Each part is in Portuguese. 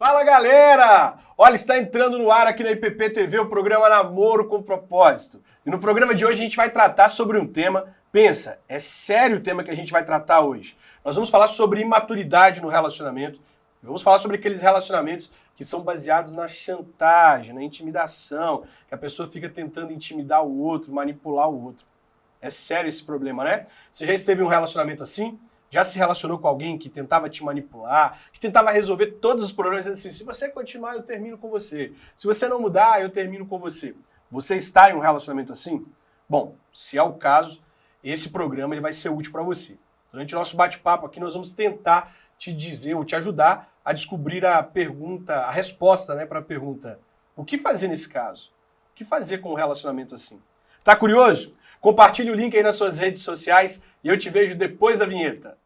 Fala, galera! Olha, está entrando no ar aqui na IPP TV o programa Namoro com Propósito. E no programa de hoje a gente vai tratar sobre um tema, pensa, é sério o tema que a gente vai tratar hoje. Nós vamos falar sobre imaturidade no relacionamento, vamos falar sobre aqueles relacionamentos que são baseados na chantagem, na intimidação, que a pessoa fica tentando intimidar o outro, manipular o outro. É sério esse problema, né? Você já esteve em um relacionamento assim? Já se relacionou com alguém que tentava te manipular, que tentava resolver todos os problemas, dizendo assim, se você continuar, eu termino com você. Se você não mudar, eu termino com você. Você está em um relacionamento assim? Bom, se é o caso, esse programa ele vai ser útil para você. Durante o nosso bate-papo aqui, nós vamos tentar te dizer ou te ajudar a descobrir a resposta, né, para a pergunta, o que fazer nesse caso? O que fazer com um relacionamento assim? Tá curioso? Compartilhe o link aí nas suas redes sociais e eu te vejo depois da vinheta.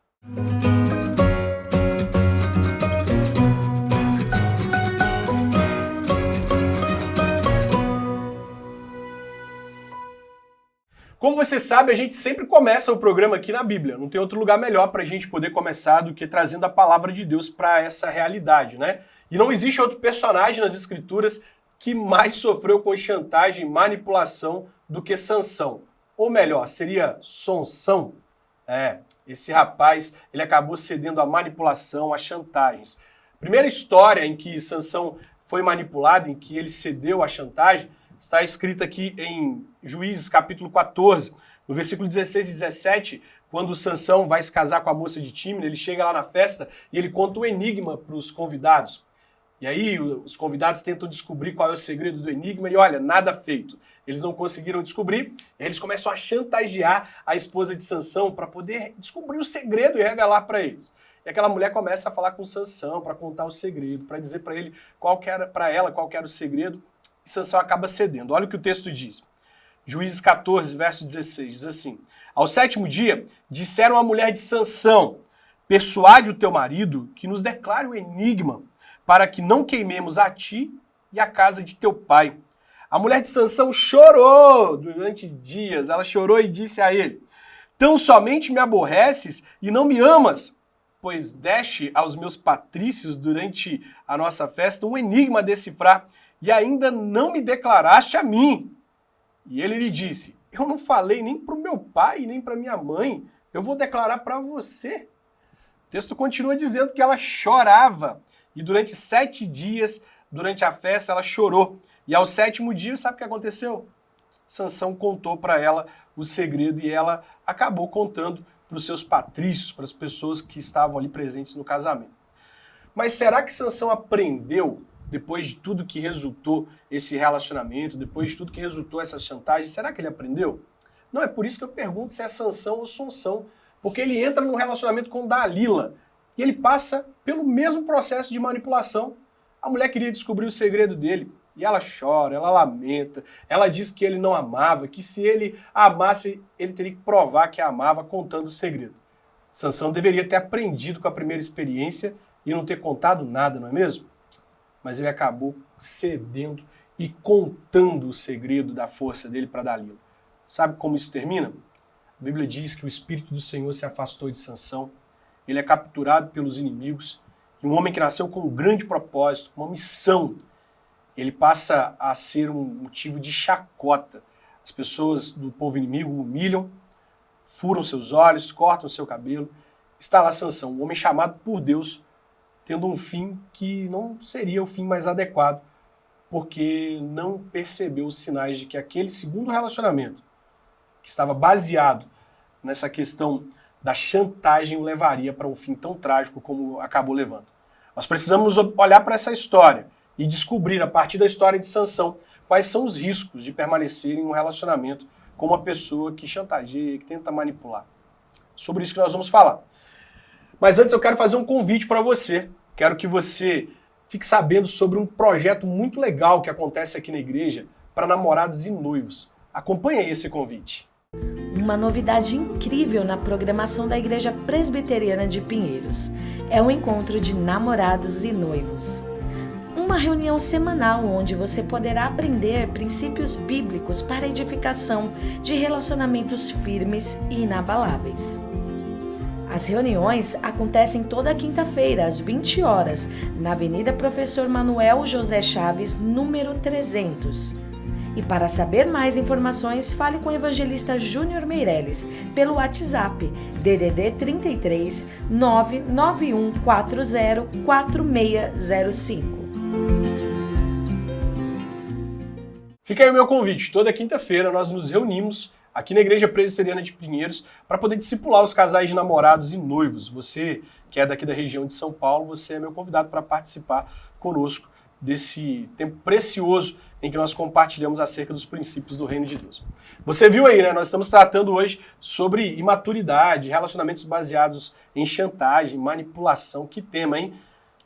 Como você sabe, a gente sempre começa o programa aqui na Bíblia. Não tem outro lugar melhor para a gente poder começar do que trazendo a palavra de Deus para essa realidade, né? E não existe outro personagem nas Escrituras que mais sofreu com chantagem e manipulação do que Sansão. Ou melhor, seria Sansão. Esse rapaz, ele acabou cedendo à manipulação, a chantagens. A primeira história em que Sansão foi manipulado, em que ele cedeu à chantagem, está escrita aqui em Juízes capítulo 14, no versículo 16 e 17, quando Sansão vai se casar com a moça de Tímina, ele chega lá na festa e ele conta o enigma para os convidados. E aí os convidados tentam descobrir qual é o segredo do enigma e olha, nada feito. Eles não conseguiram descobrir, eles começam a chantagear a esposa de Sansão para poder descobrir o segredo e revelar para eles. E aquela mulher começa a falar com Sansão para contar o segredo, para dizer para ele qual que era o segredo, e Sansão acaba cedendo. Olha o que o texto diz. Juízes 14, verso 16, diz assim: ao sétimo dia, disseram à mulher de Sansão, persuade o teu marido que nos declare o enigma, para que não queimemos a ti e a casa de teu pai. A mulher de Sansão chorou durante dias. Ela chorou e disse a ele, tão somente me aborreces e não me amas, pois deste aos meus patrícios durante a nossa festa um enigma a decifrar e ainda não me declaraste a mim. E ele lhe disse, eu não falei nem para o meu pai nem para minha mãe, eu vou declarar para você. O texto continua dizendo que ela chorava. E durante 7 dias, durante a festa, ela chorou. E ao sétimo dia, sabe o que aconteceu? Sansão contou para ela o segredo e ela acabou contando para os seus patrícios, para as pessoas que estavam ali presentes no casamento. Mas será que Sansão aprendeu, depois de tudo que resultou esse relacionamento, depois de tudo que resultou essa chantagem, será que ele aprendeu? Não, é por isso que eu pergunto se é Sansão ou Sansão, porque ele entra num relacionamento com Dalila, e ele passa pelo mesmo processo de manipulação. A mulher queria descobrir o segredo dele. E ela chora, ela lamenta, ela diz que ele não amava, que se ele a amasse, ele teria que provar que a amava contando o segredo. Sansão deveria ter aprendido com a primeira experiência e não ter contado nada, não é mesmo? Mas ele acabou cedendo e contando o segredo da força dele para Dalila. Sabe como isso termina? A Bíblia diz que o Espírito do Senhor se afastou de Sansão. Ele é capturado pelos inimigos, e um homem que nasceu com um grande propósito, uma missão, ele passa a ser um motivo de chacota. As pessoas do povo inimigo o humilham, furam seus olhos, cortam seu cabelo. Está lá Sansão, um homem chamado por Deus, tendo um fim que não seria o fim mais adequado, porque não percebeu os sinais de que aquele segundo relacionamento, que estava baseado nessa questão da chantagem, o levaria para um fim tão trágico como acabou levando. Nós precisamos olhar para essa história e descobrir, a partir da história de Sansão, quais são os riscos de permanecer em um relacionamento com uma pessoa que chantageia, que tenta manipular. Sobre isso que nós vamos falar. Mas antes eu quero fazer um convite para você. Quero que você fique sabendo sobre um projeto muito legal que acontece aqui na igreja para namorados e noivos. Acompanhe aí esse convite. Uma novidade incrível na programação da Igreja Presbiteriana de Pinheiros é o encontro de namorados e noivos. Uma reunião semanal onde você poderá aprender princípios bíblicos para a edificação de relacionamentos firmes e inabaláveis. A As reuniões acontecem toda quinta-feira, às 20 horas, na Avenida Professor Manuel José Chaves, número 300. E para saber mais informações, fale com o evangelista Júnior Meirelles pelo WhatsApp DDD 33 99140 4605. Fica aí o meu convite. Toda quinta-feira nós nos reunimos aqui na Igreja Presbiteriana de Pinheiros para poder discipular os casais de namorados e noivos. Você que é daqui da região de São Paulo, você é meu convidado para participar conosco desse tempo precioso em que nós compartilhamos acerca dos princípios do Reino de Deus. Você viu aí, né? Nós estamos tratando hoje sobre imaturidade, relacionamentos baseados em chantagem, manipulação. Que tema, hein?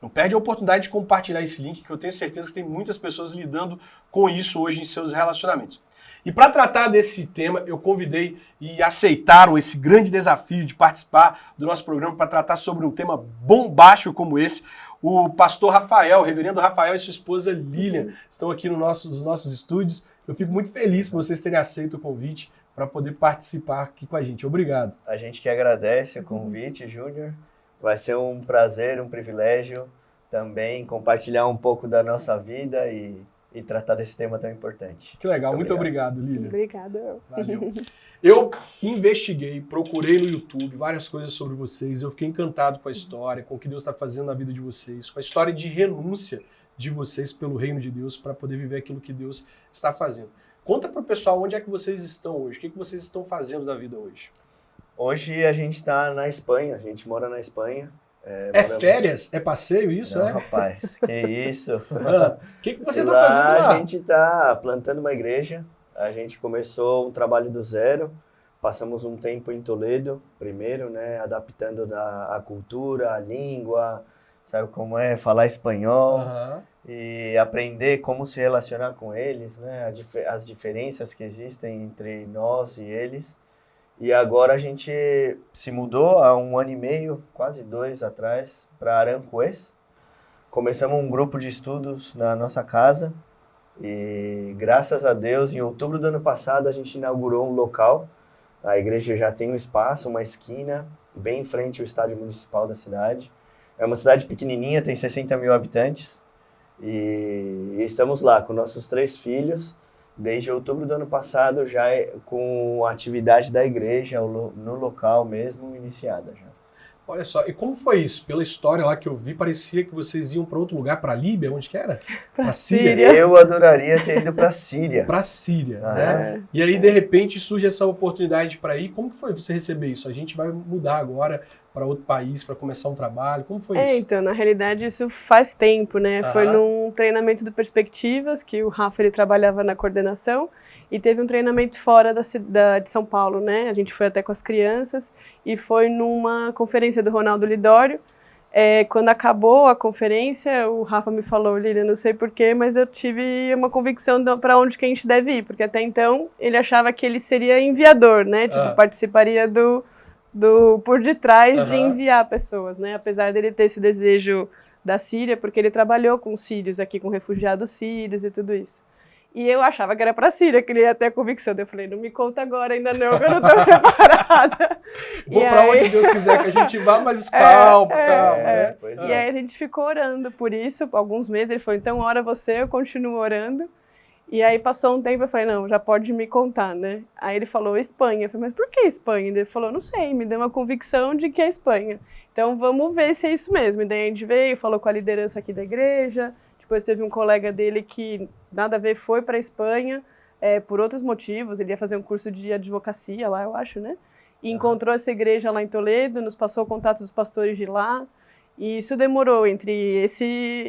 Não perde a oportunidade de compartilhar esse link, que eu tenho certeza que tem muitas pessoas lidando com isso hoje em seus relacionamentos. E para tratar desse tema, eu convidei e aceitaram esse grande desafio de participar do nosso programa para tratar sobre um tema bombástico como esse. O pastor Rafael, o reverendo Rafael e sua esposa Lilian estão aqui nos nossos estúdios. Eu fico muito feliz por vocês terem aceito o convite para poder participar aqui com a gente. Obrigado. A gente que agradece o convite, Júnior. Vai ser um prazer, um privilégio também compartilhar um pouco da nossa vida e tratar desse tema tão importante. Que legal. Muito obrigado, Lilian. Obrigada. Valeu. Eu investiguei, procurei no YouTube várias coisas sobre vocês, eu fiquei encantado com a história, com o que Deus está fazendo na vida de vocês, com a história de renúncia de vocês pelo reino de Deus para poder viver aquilo que Deus está fazendo. Conta para o pessoal onde é que vocês estão hoje, o que vocês estão fazendo da vida hoje. Hoje a gente está na Espanha, a gente mora na Espanha. Férias? É passeio isso? Não, rapaz, que isso. O que você está fazendo lá? A gente está plantando uma igreja, a gente começou um trabalho do zero, passamos um tempo em Toledo primeiro, né, adaptando a cultura, a língua, sabe como é, falar espanhol, e aprender como se relacionar com eles, né, as diferenças que existem entre nós e eles. E agora a gente se mudou há 1 ano e meio, quase 2 atrás, para Aranjuez. Começamos um grupo de estudos na nossa casa e, graças a Deus, em outubro do ano passado a gente inaugurou um local. A igreja já tem um espaço, uma esquina, bem em frente ao estádio municipal da cidade. É uma cidade pequenininha, tem 60 mil habitantes e estamos lá com nossos 3 filhos. Desde outubro do ano passado, já com a atividade da igreja no local mesmo iniciada já. Olha só, e como foi isso? Pela história lá que eu vi, parecia que vocês iam para outro lugar, para a Líbia, onde que era? Para Síria. Eu adoraria ter ido para a Síria. Para a Síria, né? E aí, de repente, surge essa oportunidade para ir. Como que foi você receber isso? A gente vai mudar agora para outro país, para começar um trabalho. Como foi isso? Então, na realidade, isso faz tempo, né? Foi num treinamento do Perspectivas, que o Rafa ele trabalhava na coordenação, e teve um treinamento fora de São Paulo, né? A gente foi até com as crianças, e foi numa conferência do Ronaldo Lidório. Quando acabou a conferência, o Rafa me falou, Lilian, não sei porquê, mas eu tive uma convicção para onde que a gente deve ir, porque até então ele achava que ele seria enviador, né? Tipo, participaria do por detrás de enviar pessoas, né? Apesar dele ter esse desejo da Síria, porque ele trabalhou com sírios aqui, com refugiados sírios e tudo isso. E eu achava que era pra Síria, que ele ia ter a convicção. Eu falei, não me conta agora ainda não, que eu não tô preparada. Vou pra onde Deus quiser que a gente vá, mas calma, né? E aí a gente ficou orando por isso, alguns meses. Ele falou, então ora você, eu continuo orando. E aí passou um tempo, eu falei, não, já pode me contar, né? Aí ele falou, Espanha. Eu falei, mas por que Espanha? Ele falou, não sei, me deu uma convicção de que é Espanha. Então vamos ver se é isso mesmo. E daí a gente veio, falou com a liderança aqui da igreja. Depois teve um colega dele que, nada a ver, foi para a Espanha por outros motivos. Ele ia fazer um curso de advocacia lá, eu acho, né? E encontrou essa igreja lá em Toledo, nos passou o contato dos pastores de lá. E isso demorou entre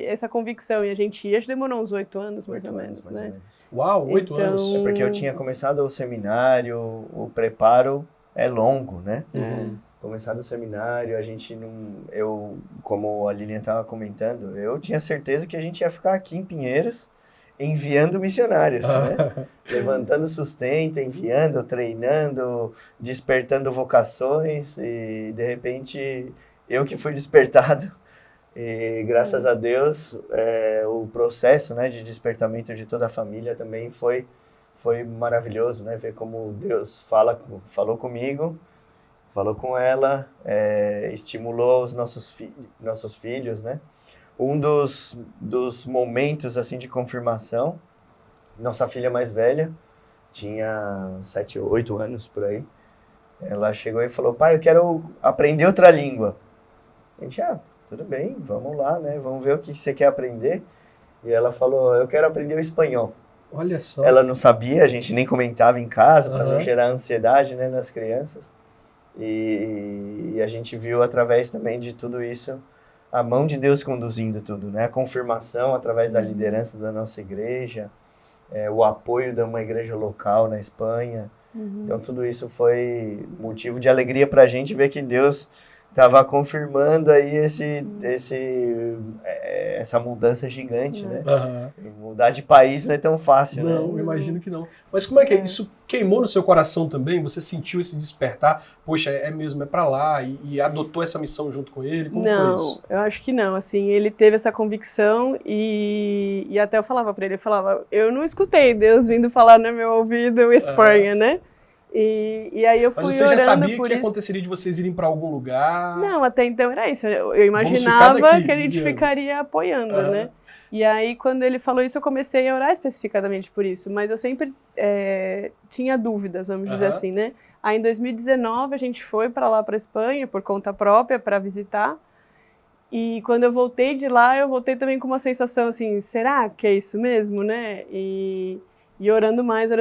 essa convicção e a gente ia, demorou uns 8 anos, mais ou menos, né? Uau, 8 anos. É porque eu tinha começado o seminário, o preparo é longo, né? Começado o seminário, a gente não... como a Lilian estava comentando, eu tinha certeza que a gente ia ficar aqui em Pinheiros enviando missionários, né? Levantando sustento, enviando, treinando, despertando vocações e, de repente... Eu que fui despertado e, graças a Deus, o processo, né, de despertamento de toda a família também foi maravilhoso, né? Ver como Deus falou comigo, falou com ela, estimulou os nossos filhos, né? Um dos momentos, assim, de confirmação, nossa filha mais velha, tinha 7, 8 anos, por aí, ela chegou e falou, pai, eu quero aprender outra língua. A gente, tudo bem, vamos lá, né? Vamos ver o que você quer aprender. E ela falou, eu quero aprender o espanhol. Olha só. Ela não sabia, a gente nem comentava em casa, para não gerar ansiedade, né, nas crianças. E a gente viu, através também de tudo isso, a mão de Deus conduzindo tudo, né? A confirmação através da liderança da nossa igreja, o apoio de uma igreja local na Espanha. Então, tudo isso foi motivo de alegria para a gente ver que Deus estava confirmando aí essa mudança gigante, né? Mudar de país não é tão fácil, né? Não, imagino que não. Mas como é que é? Isso queimou no seu coração também? Você sentiu esse despertar? Poxa, é mesmo, é pra lá, e adotou essa missão junto com ele? Como foi isso? Não, eu acho que não. Assim, ele teve essa convicção e até eu falava pra ele, eu não escutei Deus vindo falar no meu ouvido Espanha, né? E aí eu fui orando por isso. Mas você já sabia que aconteceria de vocês irem para algum lugar? Não, até então era isso. Eu imaginava que a gente ficaria apoiando, né? E aí, quando ele falou isso, eu comecei a orar especificadamente por isso. Mas eu sempre tinha dúvidas, vamos dizer assim, né? Aí, em 2019, a gente foi para lá, para Espanha, por conta própria, para visitar. E quando eu voltei de lá, eu voltei também com uma sensação assim, será que é isso mesmo, né? E orando mais,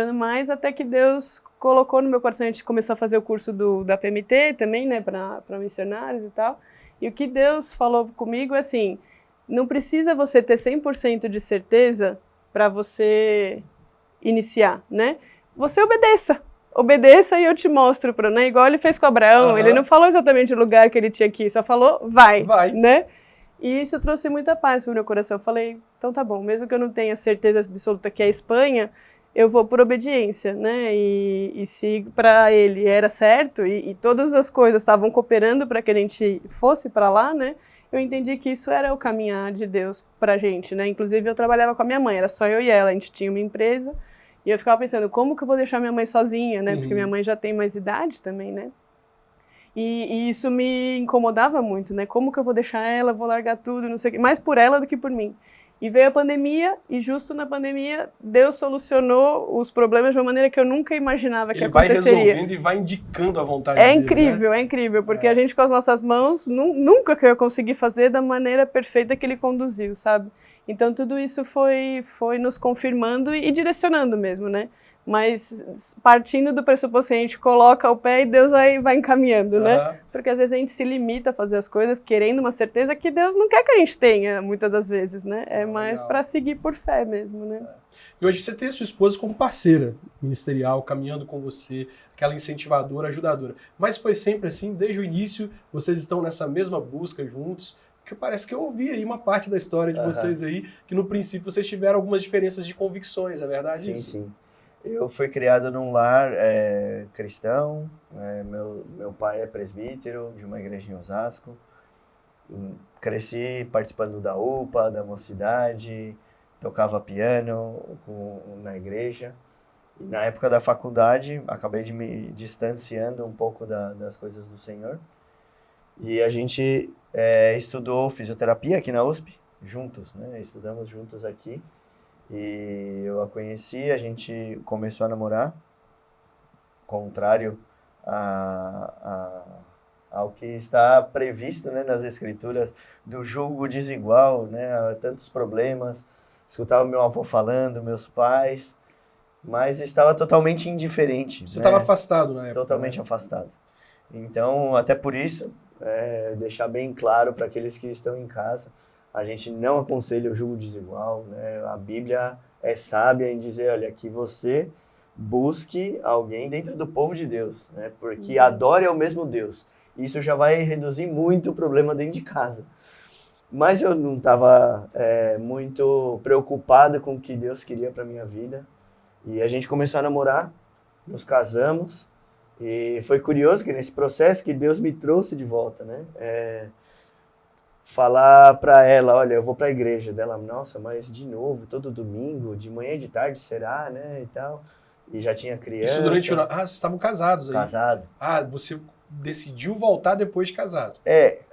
até que Deus colocou no meu coração. A gente começou a fazer o curso da PMT também, né, para missionários e tal. E o que Deus falou comigo é assim, não precisa você ter 100% de certeza para você iniciar, né? Você obedeça e eu te mostro, né? Igual ele fez com Abraão, ele não falou exatamente o lugar que ele tinha que ir, só falou, vai, né? E isso trouxe muita paz para o meu coração. Eu falei, então tá bom, mesmo que eu não tenha certeza absoluta que é a Espanha, eu vou por obediência, né? E se para ele era certo e todas as coisas estavam cooperando para que a gente fosse para lá, né? Eu entendi que isso era o caminhar de Deus pra gente, né? Inclusive eu trabalhava com a minha mãe, era só eu e ela, a gente tinha uma empresa e eu ficava pensando, como que eu vou deixar minha mãe sozinha, né? Porque minha mãe já tem mais idade também, né? E isso me incomodava muito, né? Como que eu vou deixar ela, vou largar tudo, não sei o quê, mais por ela do que por mim. E veio a pandemia, e justo na pandemia, Deus solucionou os problemas de uma maneira que eu nunca imaginava que aconteceria. Ele vai resolvendo e vai indicando a vontade dele, incrível, né? É incrível, porque a gente com as nossas mãos, nunca que eu consegui fazer da maneira perfeita que ele conduziu, sabe? Então tudo isso foi nos confirmando e direcionando mesmo, né? Mas partindo do pressuposto que a gente coloca o pé e Deus vai encaminhando, né? Porque às vezes a gente se limita a fazer as coisas querendo uma certeza que Deus não quer que a gente tenha, muitas das vezes, né? É mais para seguir por fé mesmo, né? E hoje você tem a sua esposa como parceira ministerial, caminhando com você, aquela incentivadora, ajudadora. Mas foi sempre assim, desde o início, vocês estão nessa mesma busca juntos, que parece que eu ouvi aí uma parte da história de vocês aí, que no princípio vocês tiveram algumas diferenças de convicções, é verdade isso? Sim. Eu fui criado num lar cristão, meu pai é presbítero de uma igreja em Osasco, cresci participando da UPA, da mocidade, tocava piano na igreja, e na época da faculdade acabei de me distanciando um pouco das coisas do Senhor, e a gente estudou fisioterapia aqui na USP, juntos, né? Estudamos juntos aqui. E eu a conheci, a gente começou a namorar, contrário ao que está previsto, né, nas escrituras, do julgo desigual, né, tantos problemas. Escutava meu avô falando, meus pais, mas estava totalmente indiferente. Você estava afastado na época? Totalmente afastado. Então, até por isso, deixar bem claro para aqueles que estão em casa, a gente não aconselha o julgo desigual, né? A Bíblia é sábia em dizer, olha, que você busque alguém dentro do povo de Deus, né? Porque adore ao mesmo Deus. Isso já vai reduzir muito o problema dentro de casa. Mas eu não estava muito preocupado com o que Deus queria para minha vida. E a gente começou a namorar, nos casamos. E foi curioso que nesse processo que Deus me trouxe de volta, né? Falar para ela, olha, eu vou para a igreja dela, nossa, mas de novo, todo domingo, de manhã e de tarde, será, né, e tal. E já tinha criança. Isso durante o... vocês estavam casados aí. Casado. Você decidiu voltar depois de casado.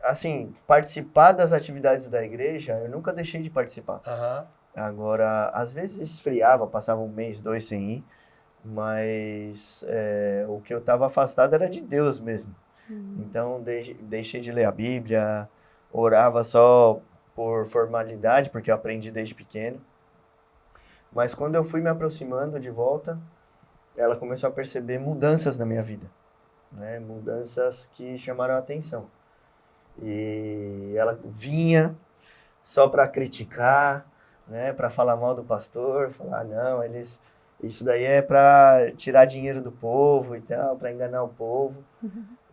Assim, participar das atividades da igreja, eu nunca deixei de participar. Aham. Agora, às vezes esfriava, passava 1 mês, 2 sem ir, mas o que eu estava afastado era de Deus mesmo. Então, deixei de ler a Bíblia, orava só por formalidade, porque eu aprendi desde pequeno. Mas quando eu fui me aproximando de volta, ela começou a perceber mudanças na minha vida, né? Mudanças que chamaram a atenção. E ela vinha só para criticar, né? Para falar mal do pastor, falar, não, isso daí é para tirar dinheiro do povo e tal, para enganar o povo.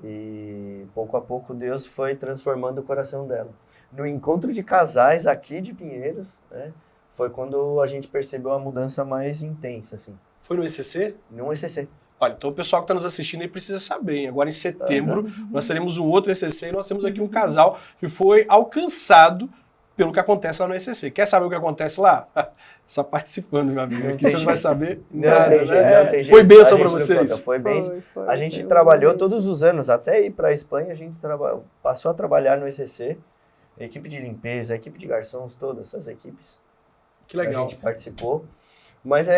E pouco a pouco Deus foi transformando o coração dela. No encontro de casais aqui de Pinheiros, né? Foi quando a gente percebeu a mudança mais intensa, assim. Foi no ECC? No ECC. Olha, então o pessoal que está nos assistindo aí precisa saber, hein? Agora em setembro nós teremos um outro ECC e nós temos aqui um casal que foi alcançado pelo que acontece lá no ECC. Quer saber o que acontece lá? Só participando, meu amigo. Aqui você não vai saber nada, não tem jeito. Foi bênção para vocês? Foi bênção. A gente trabalhou todos os anos, até ir para a Espanha, a gente passou a trabalhar no ECC. Equipe de limpeza, equipe de garçons, todas essas equipes. Que legal. A gente participou. Mas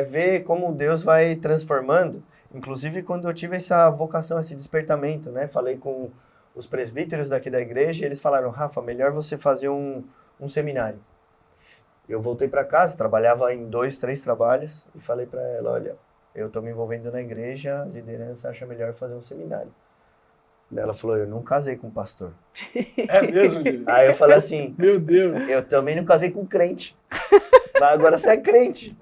ver como Deus vai transformando. Inclusive, quando eu tive essa vocação, esse despertamento, né? Falei com os presbíteros daqui da igreja e eles falaram, Rafa, melhor você fazer um seminário. Eu voltei para casa, trabalhava em 2, 3 trabalhos e falei para ela, olha, eu estou me envolvendo na igreja, a liderança acha melhor fazer um seminário. Daí ela falou, eu não casei com pastor. É mesmo, Guilherme? Aí eu falei assim, meu Deus. Eu também não casei com crente. Mas agora você é crente.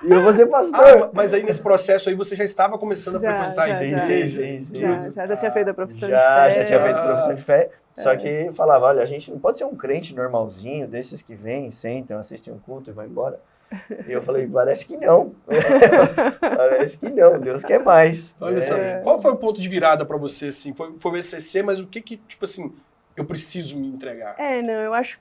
E eu vou ser pastor. Mas aí nesse processo aí você já estava começando a frequentar isso? Sim. Já tinha feito a profissão de fé. Já tinha feito a profissão de fé. Só que falava, olha, a gente não pode ser um crente normalzinho, desses que vêm, sentam, assistem um culto e vão embora. E eu falei, parece que não. Parece que não, Deus quer mais. Olha só, qual foi o ponto de virada para você, assim? Foi o ECC, mas o que, tipo assim, eu preciso me entregar? Eu acho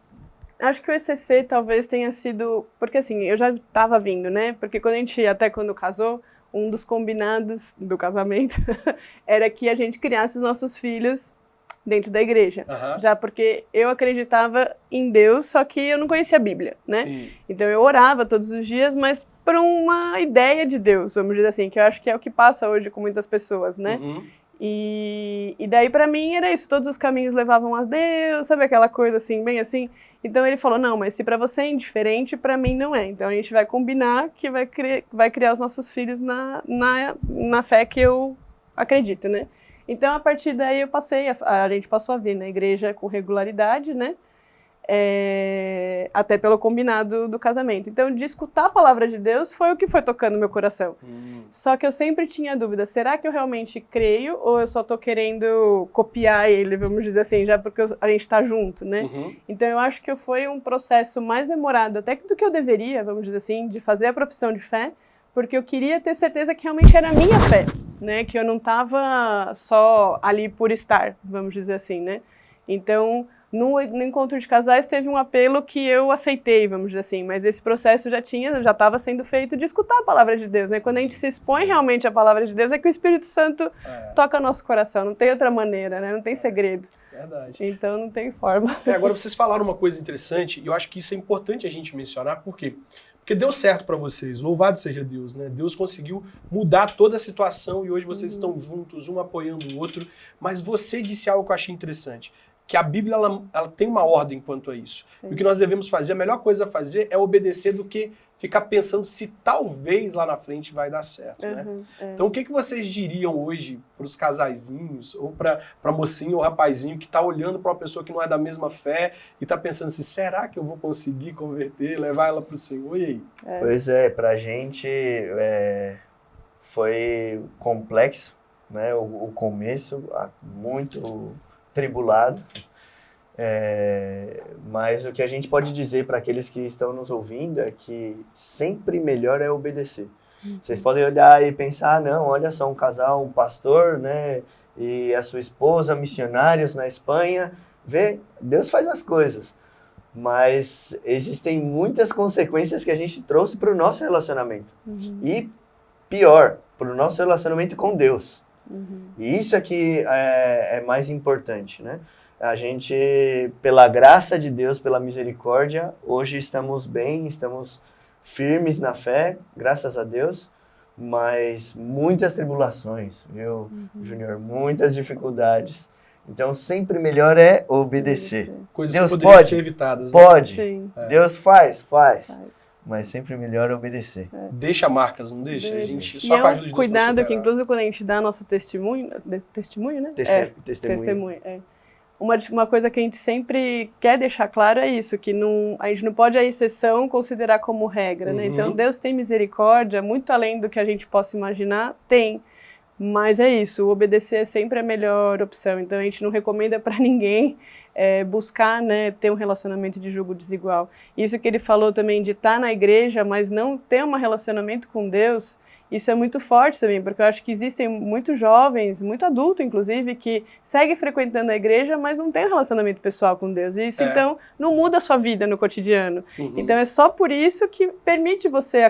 que o ECC talvez tenha sido... Porque assim, eu já estava vindo, né? Porque até quando casou, um dos combinados do casamento era que a gente criasse os nossos filhos dentro da igreja. Já porque eu acreditava em Deus, só que eu não conhecia a Bíblia, né? Sim. Então eu orava todos os dias, mas por uma ideia de Deus, vamos dizer assim, que eu acho que é o que passa hoje com muitas pessoas, né? E daí pra mim era isso, todos os caminhos levavam a Deus, sabe aquela coisa assim, bem assim? Então ele falou, não, mas se pra você é indiferente, pra mim não é. Então a gente vai combinar que vai criar os nossos filhos na fé que eu acredito, né? Então a partir daí a gente passou a vir na igreja com regularidade, né? Até pelo combinado do casamento. Então, de escutar a palavra de Deus foi o que foi tocando meu coração. Só que eu sempre tinha dúvida, será que eu realmente creio ou eu só tô querendo copiar ele, vamos dizer assim, já porque a gente tá junto, né? Então, eu acho que foi um processo mais demorado até do que eu deveria, vamos dizer assim, de fazer a profissão de fé, porque eu queria ter certeza que realmente era a minha fé, né? Que eu não tava só ali por estar, vamos dizer assim, né? Então, no encontro de casais teve um apelo que eu aceitei, vamos dizer assim, mas esse processo já estava sendo feito de escutar a palavra de Deus, né? Quando a gente se expõe realmente à palavra de Deus, é que o Espírito Santo toca nosso coração, não tem outra maneira, né? Não tem segredo. Verdade. Então não tem forma. Agora vocês falaram uma coisa interessante, e eu acho que isso é importante a gente mencionar, por quê? Porque deu certo para vocês, louvado seja Deus, né? Deus conseguiu mudar toda a situação e hoje vocês estão juntos, um apoiando o outro, mas você disse algo que eu achei interessante, que a Bíblia ela tem uma ordem quanto a isso. E o que nós devemos fazer, a melhor coisa a fazer é obedecer do que ficar pensando se talvez lá na frente vai dar certo, né? Então o que vocês diriam hoje para os casaizinhos, ou para a mocinha ou rapazinho que está olhando para uma pessoa que não é da mesma fé e está pensando assim, será que eu vou conseguir converter, levar ela para o Senhor? E aí? Pois pra gente foi complexo, né? O começo, muito tribulado, mas o que a gente pode dizer para aqueles que estão nos ouvindo é que sempre melhor é obedecer. Vocês podem olhar e pensar, não, olha só, um casal, um pastor, né, e a sua esposa, missionários na Espanha, Deus faz as coisas, mas existem muitas consequências que a gente trouxe para o nosso relacionamento, e pior, para o nosso relacionamento com Deus. E isso aqui é mais importante, né? A gente, pela graça de Deus, pela misericórdia, hoje estamos bem, estamos firmes na fé, graças a Deus, mas muitas tribulações, viu, Júnior? Muitas dificuldades. Então, sempre melhor é obedecer. Coisas Deus que poderiam pode, ser evitadas. Né? Pode. Sim. Deus faz. Mas sempre melhor obedecer. Deixa marcas, não deixa? A gente, E só é com a ajuda de Deus cuidado pra que, superar. inclusive, quando a gente dá nosso testemunho, né? Testemunho, é. Uma coisa que a gente sempre quer deixar claro é isso, que a gente não pode a exceção considerar como regra, né? Então, Deus tem misericórdia, muito além do que a gente possa imaginar, tem. Mas é isso, obedecer é sempre a melhor opção. Então, a gente não recomenda para ninguém buscar, né, ter um relacionamento de julgo desigual. Isso que ele falou também de estar na igreja, mas não ter um relacionamento com Deus, isso é muito forte também, porque eu acho que existem muitos jovens, muito adulto inclusive, que seguem frequentando a igreja, mas não tem um relacionamento pessoal com Deus. E isso, então, não muda a sua vida no cotidiano. Então, é só por isso que permite você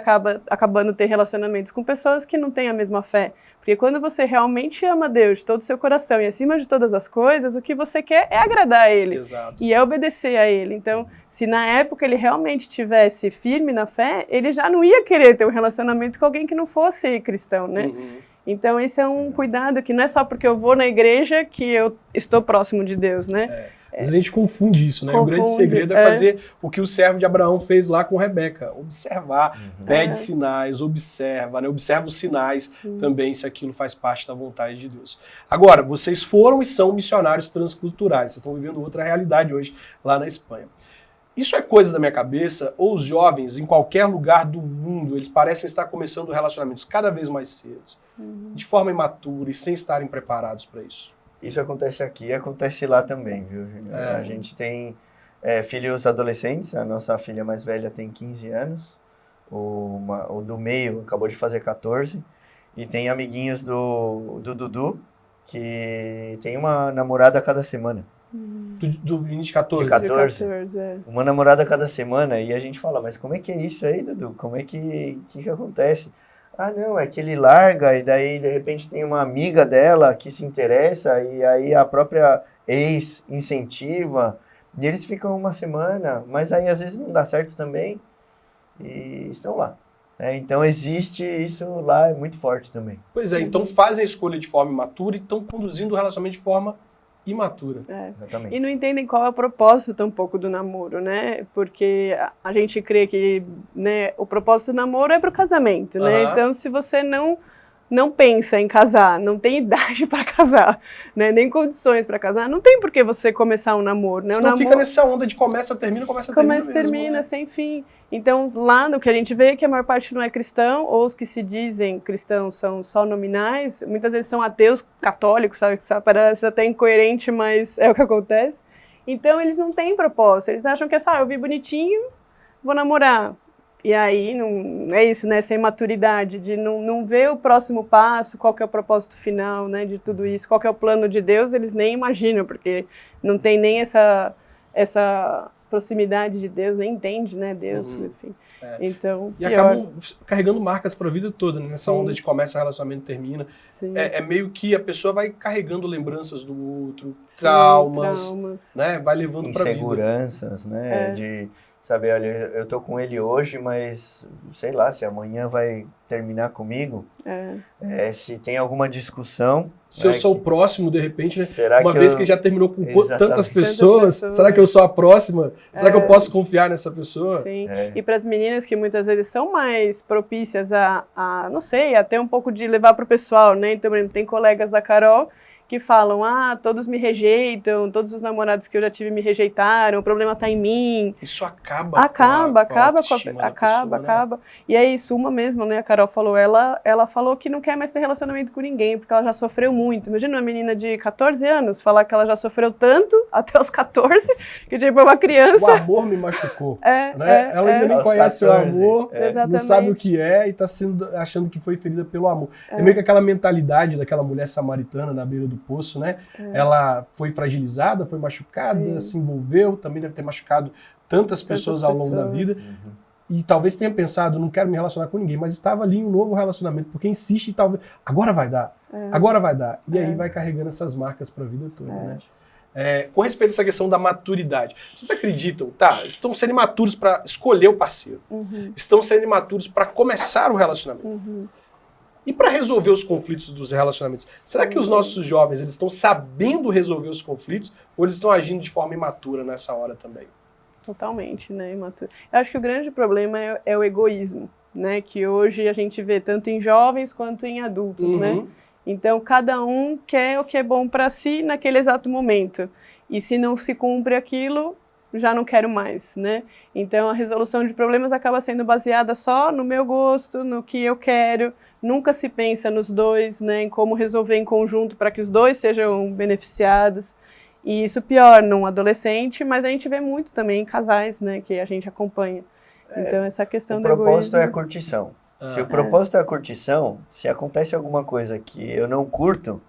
acabando ter relacionamentos com pessoas que não têm a mesma fé. Porque quando você realmente ama Deus de todo o seu coração e acima de todas as coisas, o que você quer é agradar a Ele. Exato. E é obedecer a Ele. Então, se na época ele realmente estivesse firme na fé, ele já não ia querer ter um relacionamento com alguém que não fosse cristão, né? Então, esse é um cuidado que não é só porque eu vou na igreja que eu estou próximo de Deus, né? Às vezes a gente confunde isso, né? O grande segredo é fazer o que o servo de Abraão fez lá com Rebeca. Observar, pede sinais, observa, né? Observa os sinais também, se aquilo faz parte da vontade de Deus. Agora, vocês foram e são missionários transculturais. Vocês estão vivendo outra realidade hoje lá na Espanha. Isso é coisa da minha cabeça, ou os jovens, em qualquer lugar do mundo, eles parecem estar começando relacionamentos cada vez mais cedo, de forma imatura e sem estarem preparados para isso? Isso acontece aqui e acontece lá também, viu, Júnior? A gente tem filhos adolescentes, a nossa filha mais velha tem 15 anos, o do meio acabou de fazer 14, e tem amiguinhos do Dudu, que tem uma namorada a cada semana. Do menino de 14? De 14. Uma namorada a cada semana, e a gente fala, mas como é que é isso aí, Dudu? Como é que acontece? Ah, não, é que ele larga e daí, de repente, tem uma amiga dela que se interessa e aí a própria ex incentiva e eles ficam uma semana, mas aí às vezes não dá certo também e estão lá. Então existe isso lá, é muito forte também. Pois é, então fazem a escolha de forma imatura e estão conduzindo o relacionamento de forma imatura. Exatamente. E não entendem qual é o propósito tampouco do namoro, né? Porque a gente crê que, né, o propósito do namoro é para o casamento, né? Então, se você não pensa em casar, não tem idade para casar, né? Nem condições para casar, não tem por que você começar um namoro, né? Senão fica nessa onda de começa, termina termina, né? sem fim. Então, lá no que a gente vê é que a maior parte não é cristão, ou os que se dizem cristãos são só nominais, muitas vezes são ateus católicos, sabe? Que parece até incoerente, mas é o que acontece. Então, eles não têm propósito, eles acham que é só, eu vi bonitinho, vou namorar. E aí, não é isso, né? Essa imaturidade de não ver o próximo passo, qual que é o propósito final, né? De tudo isso, qual que é o plano de Deus, eles nem imaginam, porque não tem nem essa proximidade de Deus, nem entende, né? Deus, enfim. Então, e acabam carregando marcas para a vida toda, né? Nessa onda de começa, relacionamento termina. É meio que a pessoa vai carregando lembranças do outro, traumas, né? Vai levando para a vida. Inseguranças, né? De saber, olha, eu tô com ele hoje, mas sei lá, se amanhã vai terminar comigo, se tem alguma discussão... Se eu sou o próximo, de repente, né? Será Uma que vez que já terminou com tantas pessoas, será que eu sou a próxima? Será que eu posso confiar nessa pessoa? Sim, e para as meninas que muitas vezes são mais propícias não sei, até um pouco de levar para o pessoal, né? Então, por exemplo, tem colegas da Carol que falam, todos me rejeitam, todos os namorados que eu já tive me rejeitaram, o problema tá em mim. Isso acaba com a autoestima da pessoa, né? E aí, Suma mesmo, né, a Carol falou, ela falou que não quer mais ter relacionamento com ninguém, porque ela já sofreu muito. Imagina uma menina de 14 anos falar que ela já sofreu tanto, até os 14, que tipo, é uma criança. O amor me machucou. Né? Ela ainda nem conhece 14, o amor, não sabe o que é e tá achando que foi ferida pelo amor. É meio que aquela mentalidade daquela mulher samaritana na beira do poço, né? Ela foi fragilizada, foi machucada, se envolveu, também deve ter machucado tantas pessoas ao longo da vida. e talvez tenha pensado, não quero me relacionar com ninguém, mas estava ali em um novo relacionamento, porque insiste e talvez, agora vai dar. E aí vai carregando essas marcas para a vida toda, né? Com respeito a essa questão da maturidade, vocês acreditam, estão sendo imaturos para escolher o parceiro, estão sendo imaturos para começar o relacionamento. E para resolver os conflitos dos relacionamentos, será que os nossos jovens eles estão sabendo resolver os conflitos ou eles estão agindo de forma imatura nessa hora também? Totalmente, né, imaturo. Eu acho que o grande problema é o egoísmo, né, que hoje a gente vê tanto em jovens quanto em adultos, né? Então, cada um quer o que é bom para si naquele exato momento. E se não se cumpre aquilo, já não quero mais, né? Então, a resolução de problemas acaba sendo baseada só no meu gosto, no que eu quero. Nunca se pensa nos dois, né, em como resolver em conjunto para que os dois sejam beneficiados. E isso pior num adolescente, mas a gente vê muito também em casais, né, que a gente acompanha. Então, essa questão do egoísmo... O propósito é a curtição. Se o propósito é a curtição, se acontece alguma coisa que eu não curto,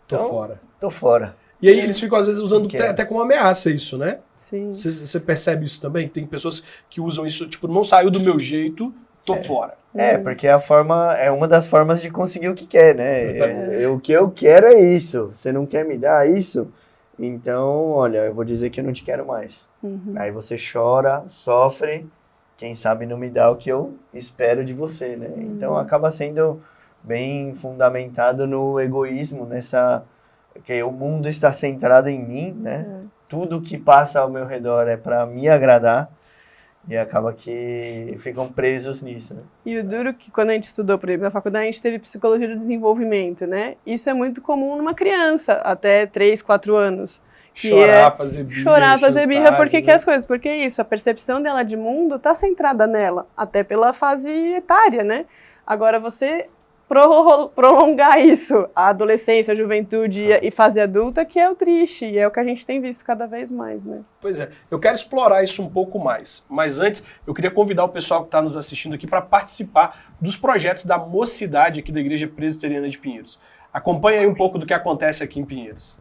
tô fora. E aí eles ficam, às vezes, usando até como ameaça isso, né? Sim. Você percebe isso também? Tem pessoas que usam isso, tipo, não saiu do meu jeito, tô fora. Porque é uma das formas de conseguir o que quer, né? O que eu quero é isso. Você não quer me dar isso? Então, olha, eu vou dizer que eu não te quero mais. Aí você chora, sofre, quem sabe não me dá o que eu espero de você, né? Então acaba sendo bem fundamentado no egoísmo, que o mundo está centrado em mim, né? Tudo que passa ao meu redor é para me agradar e acaba que ficam presos nisso, né? E o duro que quando a gente estudou, por exemplo, na faculdade, a gente teve psicologia do desenvolvimento, né? Isso é muito comum numa criança, até 3, 4 anos. Chorar, fazer birra, porque quer as coisas. Porque é isso, a percepção dela de mundo está centrada nela, até pela fase etária, né? Agora, você prolongar isso, a adolescência, a juventude e fase adulta, que é o triste, e é o que a gente tem visto cada vez mais, né? Pois é, eu quero explorar isso um pouco mais, mas antes eu queria convidar o pessoal que está nos assistindo aqui para participar dos projetos da mocidade aqui da Igreja Presbiteriana de Pinheiros. Acompanhe aí um pouco do que acontece aqui em Pinheiros.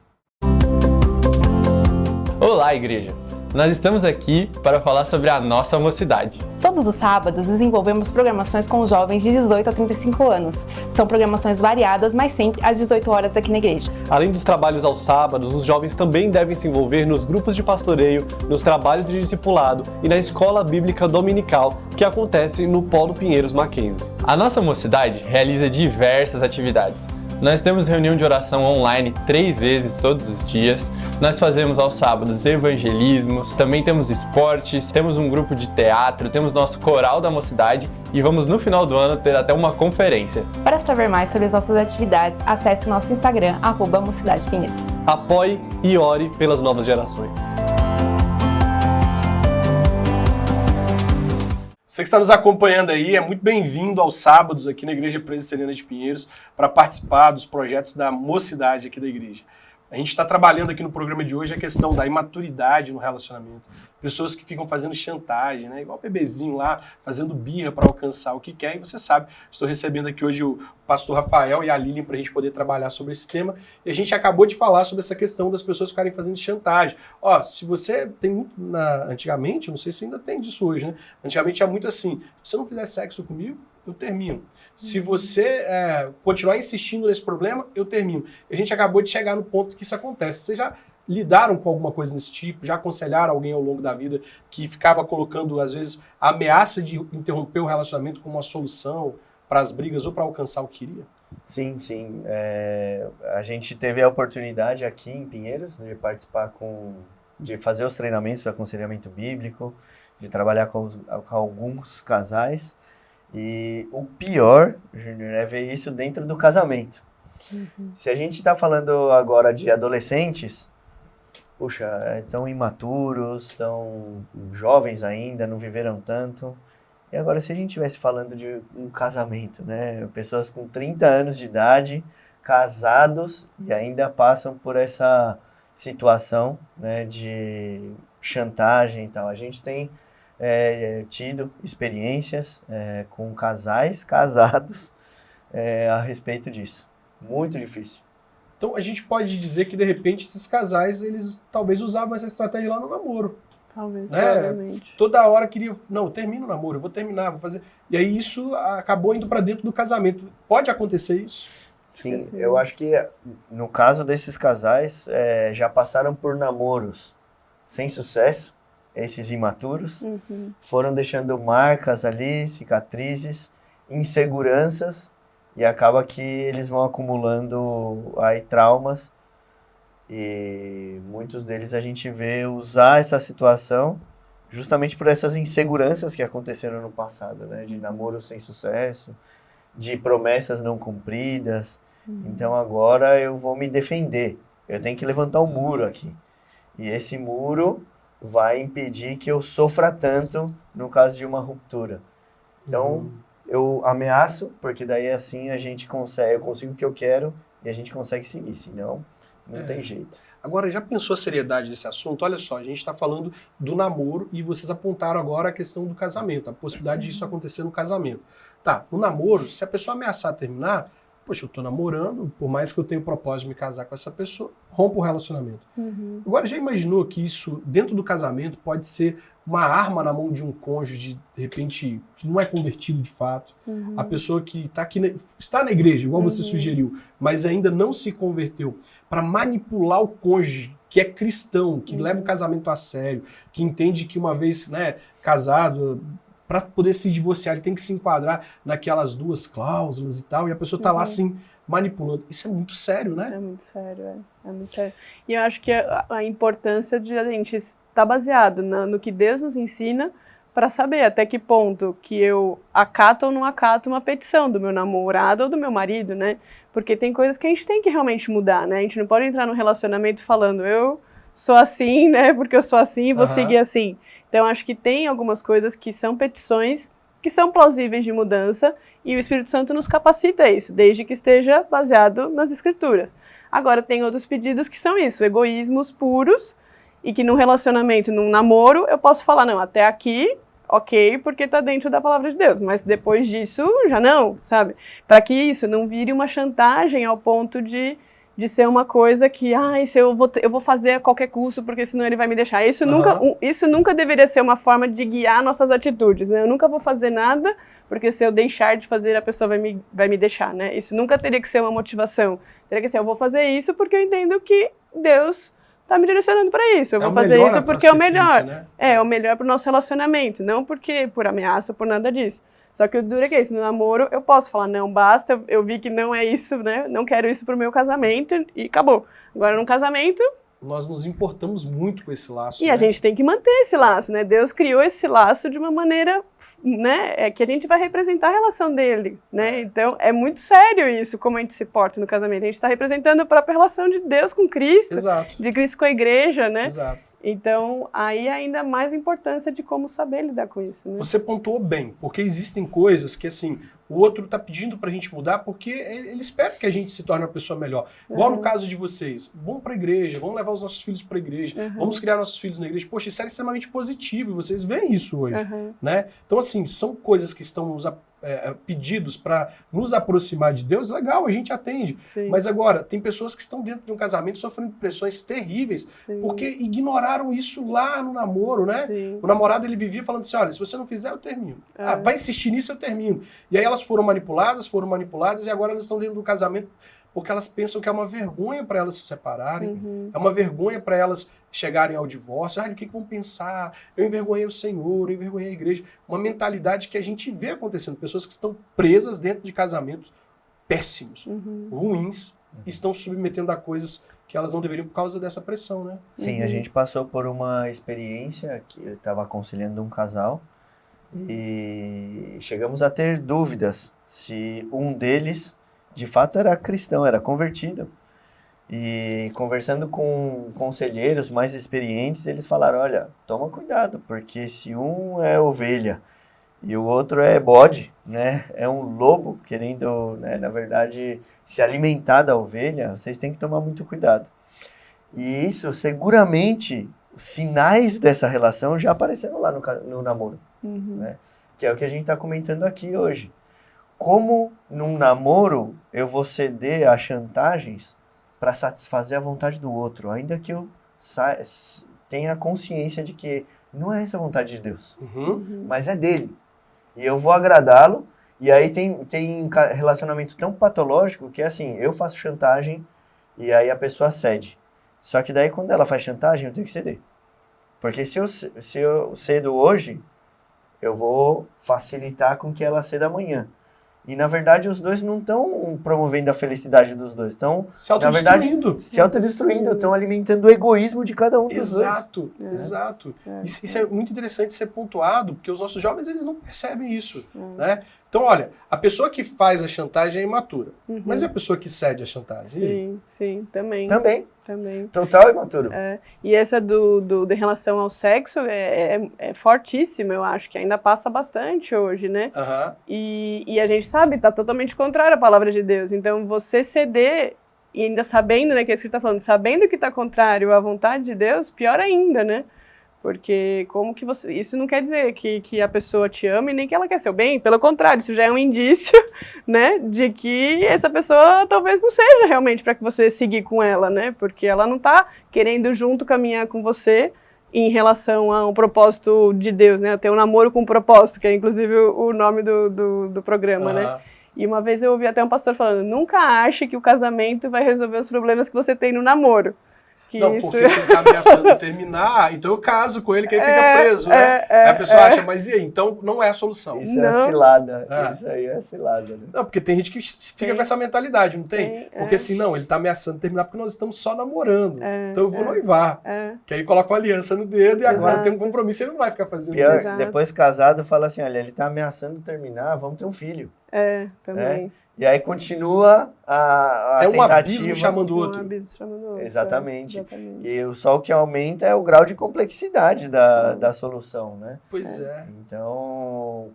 Olá, igreja! Nós estamos aqui para falar sobre a nossa mocidade. Todos os sábados desenvolvemos programações com jovens de 18 a 35 anos. São programações variadas, mas sempre às 18 horas aqui na igreja. Além dos trabalhos aos sábados, os jovens também devem se envolver nos grupos de pastoreio, nos trabalhos de discipulado e na escola bíblica dominical, que acontece no Polo Pinheiros Mackenzie. A nossa mocidade realiza diversas atividades. Nós temos reunião de oração online 3 vezes todos os dias. Nós fazemos aos sábados evangelismos, também temos esportes, temos um grupo de teatro, temos nosso coral da mocidade e vamos no final do ano ter até uma conferência. Para saber mais sobre as nossas atividades, acesse o nosso Instagram, @mocidadepinheiros. Apoie e ore pelas novas gerações. Você que está nos acompanhando aí é muito bem-vindo aos sábados aqui na Igreja Presbiteriana de Pinheiros para participar dos projetos da mocidade aqui da igreja. A gente está trabalhando aqui no programa de hoje a questão da imaturidade no relacionamento. Pessoas que ficam fazendo chantagem, né? Igual o bebezinho lá, fazendo birra para alcançar o que quer. E você sabe, estou recebendo aqui hoje o pastor Rafael e a Lilian para a gente poder trabalhar sobre esse tema. E a gente acabou de falar sobre essa questão das pessoas ficarem fazendo chantagem. Ó, se você tem muito... Antigamente, não sei se ainda tem disso hoje, né? Antigamente tinha muito assim, se você não fizer sexo comigo, eu termino. Se você continuar insistindo nesse problema, eu termino. E a gente acabou de chegar no ponto que isso acontece. Vocês já lidaram com alguma coisa desse tipo? Já aconselharam alguém ao longo da vida que ficava colocando, às vezes, a ameaça de interromper o relacionamento como uma solução para as brigas ou para alcançar o que queria? Sim, sim. A gente teve a oportunidade aqui em Pinheiros de participar de fazer os treinamentos de aconselhamento bíblico, de trabalhar com alguns casais. E o pior, Júnior, é ver isso dentro do casamento. Se a gente está falando agora de adolescentes, puxa, estão imaturos, estão jovens ainda, não viveram tanto. E agora, se a gente estivesse falando de um casamento, né? Pessoas com 30 anos de idade, casados e ainda passam por essa situação, né, de chantagem e tal. A gente tem tido experiências com casais casados a respeito disso. Muito difícil. Então a gente pode dizer que de repente esses casais, eles talvez usavam essa estratégia lá no namoro. Talvez, né? provavelmente. Toda hora queria, não, eu termino o namoro, eu vou terminar, vou fazer. E aí isso acabou indo para dentro do casamento. Pode acontecer isso? Sim, eu acho que no caso desses casais, já passaram por namoros sem sucesso, esses imaturos, foram deixando marcas ali, cicatrizes, inseguranças, e acaba que eles vão acumulando aí traumas, e muitos deles a gente vê usar essa situação justamente por essas inseguranças que aconteceram no passado, né? De namoro sem sucesso, de promessas não cumpridas. Então agora eu vou me defender, eu tenho que levantar um muro aqui. E esse muro vai impedir que eu sofra tanto no caso de uma ruptura. Então eu ameaço, porque daí assim a gente consegue, eu consigo o que eu quero e a gente consegue seguir, senão não tem jeito. Agora, já pensou a seriedade desse assunto? Olha só, a gente está falando do namoro e vocês apontaram agora a questão do casamento, a possibilidade disso acontecer no casamento. Tá, no namoro, se a pessoa ameaçar terminar, poxa, eu tô namorando, por mais que eu tenha o propósito de me casar com essa pessoa, rompo o relacionamento. Agora, já imaginou que isso, dentro do casamento, pode ser uma arma na mão de um cônjuge, de repente, que não é convertido de fato, a pessoa que tá aqui está na igreja, igual você sugeriu, mas ainda não se converteu, para manipular o cônjuge, que é cristão, que leva o casamento a sério, que entende que uma vez, né, casado, para poder se divorciar, ele tem que se enquadrar naquelas duas cláusulas e tal, e a pessoa está lá assim, manipulando. Isso é muito sério, né? É muito sério, é muito sério. E eu acho que a importância de a gente estar baseado no que Deus nos ensina para saber até que ponto que eu acato ou não acato uma petição do meu namorado ou do meu marido, né? Porque tem coisas que a gente tem que realmente mudar, né? A gente não pode entrar num relacionamento falando eu sou assim, né? Porque eu sou assim e vou seguir assim. Então, acho que tem algumas coisas que são petições que são plausíveis de mudança e o Espírito Santo nos capacita a isso, desde que esteja baseado nas Escrituras. Agora, tem outros pedidos que são isso, egoísmos puros, e que num relacionamento, num namoro, eu posso falar, não, até aqui, ok, porque tá dentro da palavra de Deus, mas depois disso, já não, sabe? Para que isso não vire uma chantagem ao ponto de ser uma coisa que, eu vou fazer a qualquer custo, porque senão ele vai me deixar. Isso nunca deveria ser uma forma de guiar nossas atitudes, né? Eu nunca vou fazer nada, porque se eu deixar de fazer, a pessoa vai me deixar, né? Isso nunca teria que ser uma motivação. Teria que ser, eu vou fazer isso porque eu entendo que Deus está me direcionando para isso. Eu vou fazer isso porque é o melhor. Feito, né? É o melhor para o nosso relacionamento, não porque por ameaça ou por nada disso. Só que o duro é que é isso, no namoro eu posso falar, não, basta, eu vi que não é isso, né, não quero isso pro meu casamento e acabou. Agora, no casamento... Nós nos importamos muito com esse laço. E a gente tem que manter esse laço, né? Deus criou esse laço de uma maneira, né, que a gente vai representar a relação dele, né? Então, é muito sério isso, como a gente se porta no casamento. A gente está representando a própria relação de Deus com Cristo, de Cristo com a igreja, né? Então, aí ainda mais importância de como saber lidar com isso, né? Você pontuou bem, porque existem coisas que, assim, o outro está pedindo para a gente mudar porque ele espera que a gente se torne uma pessoa melhor. Igual no caso de vocês, vamos para a igreja, vamos levar os nossos filhos para a igreja, vamos criar nossos filhos na igreja. Poxa, isso é extremamente positivo, vocês veem isso hoje, né? Então, assim, são coisas que estão nos pedidos para nos aproximar de Deus, legal, a gente atende. Mas agora, tem pessoas que estão dentro de um casamento sofrendo pressões terríveis porque ignoraram isso lá no namoro, né? O namorado, ele vivia falando assim, olha, se você não fizer, eu termino. Vai insistir nisso, eu termino. E aí elas foram manipuladas e agora elas estão dentro do casamento porque elas pensam que é uma vergonha para elas se separarem, é uma vergonha para elas chegarem ao divórcio. O que vão pensar? Eu envergonhei o Senhor, eu envergonhei a igreja. Uma mentalidade que a gente vê acontecendo. Pessoas que estão presas dentro de casamentos péssimos, ruins, e estão submetendo a coisas que elas não deveriam por causa dessa pressão, né? Sim, a gente passou por uma experiência que eu estava aconselhando um casal e chegamos a ter dúvidas se um deles de fato era cristão, era convertido. E conversando com conselheiros mais experientes, eles falaram, olha, toma cuidado, porque se um é ovelha e o outro é bode, né, é um lobo querendo, né, na verdade, se alimentar da ovelha, vocês têm que tomar muito cuidado. E isso, seguramente, sinais dessa relação já apareceram lá no namoro, né, que é o que a gente está comentando aqui hoje. Como num namoro eu vou ceder a chantagens para satisfazer a vontade do outro, ainda que eu tenha consciência de que não é essa a vontade de Deus, Uhum. mas é dele. E eu vou agradá-lo, e aí tem relacionamento tão patológico que é assim, eu faço chantagem e aí a pessoa cede. Só que daí quando ela faz chantagem, eu tenho que ceder. Porque se eu cedo hoje, eu vou facilitar com que ela ceda amanhã. E, na verdade, os dois não estão promovendo a felicidade dos dois. Estão, Se autodestruindo. se autodestruindo, estão alimentando o egoísmo de cada um dos Exato, dois. exato. Isso é muito interessante ser pontuado, porque os nossos jovens eles não percebem isso, né? Então, olha, a pessoa que faz a chantagem é imatura, mas e a pessoa que cede a chantagem? E aí? Sim, também. Também. Total imaturo. E essa de relação ao sexo é fortíssima, eu acho, que ainda passa bastante hoje, né? Aham. E a gente sabe, tá totalmente contrário à palavra de Deus. Então, você ceder, e ainda sabendo, né, que é isso que tá falando, sabendo que tá contrário à vontade de Deus, pior ainda, né? Porque como que você... Isso não quer dizer que a pessoa te ama e nem que ela quer seu bem. Pelo contrário, isso já é um indício, né? De que essa pessoa talvez não seja realmente para que você seguir com ela, né? Porque ela não tá querendo junto caminhar com você em relação a um propósito de Deus, né? Ter um namoro com propósito, que é inclusive o nome do programa, né? E uma vez eu ouvi até um pastor falando, nunca ache que o casamento vai resolver os problemas que você tem no namoro. Não, porque se ele tá ameaçando terminar, então eu caso com ele que ele fica preso, né? Aí a pessoa acha, mas e aí? Então não é a solução. Isso é cilada. Isso aí é cilada, né? Não, porque tem gente que fica com essa mentalidade, não tem? Porque assim, não, ele tá ameaçando terminar porque nós estamos só namorando. Então eu vou noivar. Que aí coloca uma aliança no dedo e agora tem um compromisso, ele não vai ficar fazendo Pior, isso. depois casado, fala assim, olha, ele tá ameaçando terminar, vamos ter um filho. Também. E aí continua a um tentativa. abismo chamando o outro. Um abismo chamando o outro. Exatamente. E só o que aumenta é o grau de complexidade da solução, né? Pois é. Então,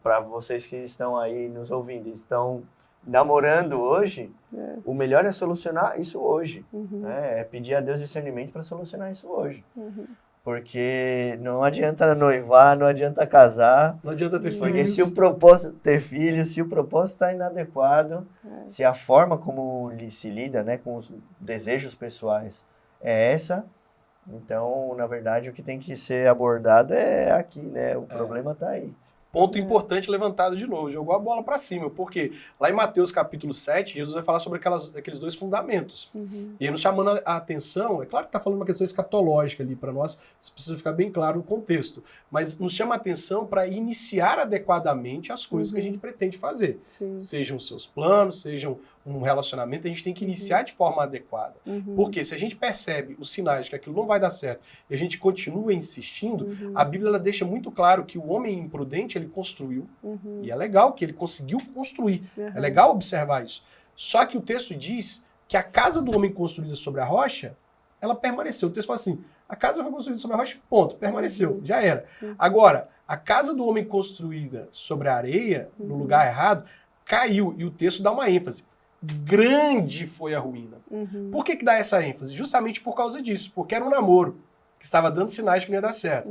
para vocês que estão aí nos ouvindo, estão namorando hoje, o melhor é solucionar isso hoje. Né? É pedir a Deus discernimento para solucionar isso hoje. Porque não adianta noivar, não adianta casar. Não adianta ter filhos. Porque se o propósito ter filhos, se o propósito está inadequado, se a forma como se lida, né, com os desejos pessoais é essa, então, na verdade, o que tem que ser abordado é aqui, né? O problema está aí. Ponto importante levantado de novo, jogou a bola para cima, porque lá em Mateus capítulo 7, Jesus vai falar sobre aqueles dois fundamentos. E aí nos chamando a atenção, é claro que está falando uma questão escatológica ali para nós, isso precisa ficar bem claro o contexto, mas nos chama a atenção para iniciar adequadamente as coisas que a gente pretende fazer. Sejam os seus planos, sejam um relacionamento, a gente tem que iniciar de forma adequada. Porque se a gente percebe os sinais de que aquilo não vai dar certo e a gente continua insistindo, a Bíblia ela deixa muito claro que o homem imprudente ele construiu, e é legal que ele conseguiu construir, é legal observar isso. Só que o texto diz que a casa do homem construída sobre a rocha, ela permaneceu. O texto fala assim, a casa foi construída sobre a rocha, ponto, permaneceu, já era. Agora, a casa do homem construída sobre a areia, no lugar errado, caiu, e o texto dá uma ênfase. Grande foi a ruína. Por que dá essa ênfase? Justamente por causa disso, porque era um namoro que estava dando sinais que não ia dar certo.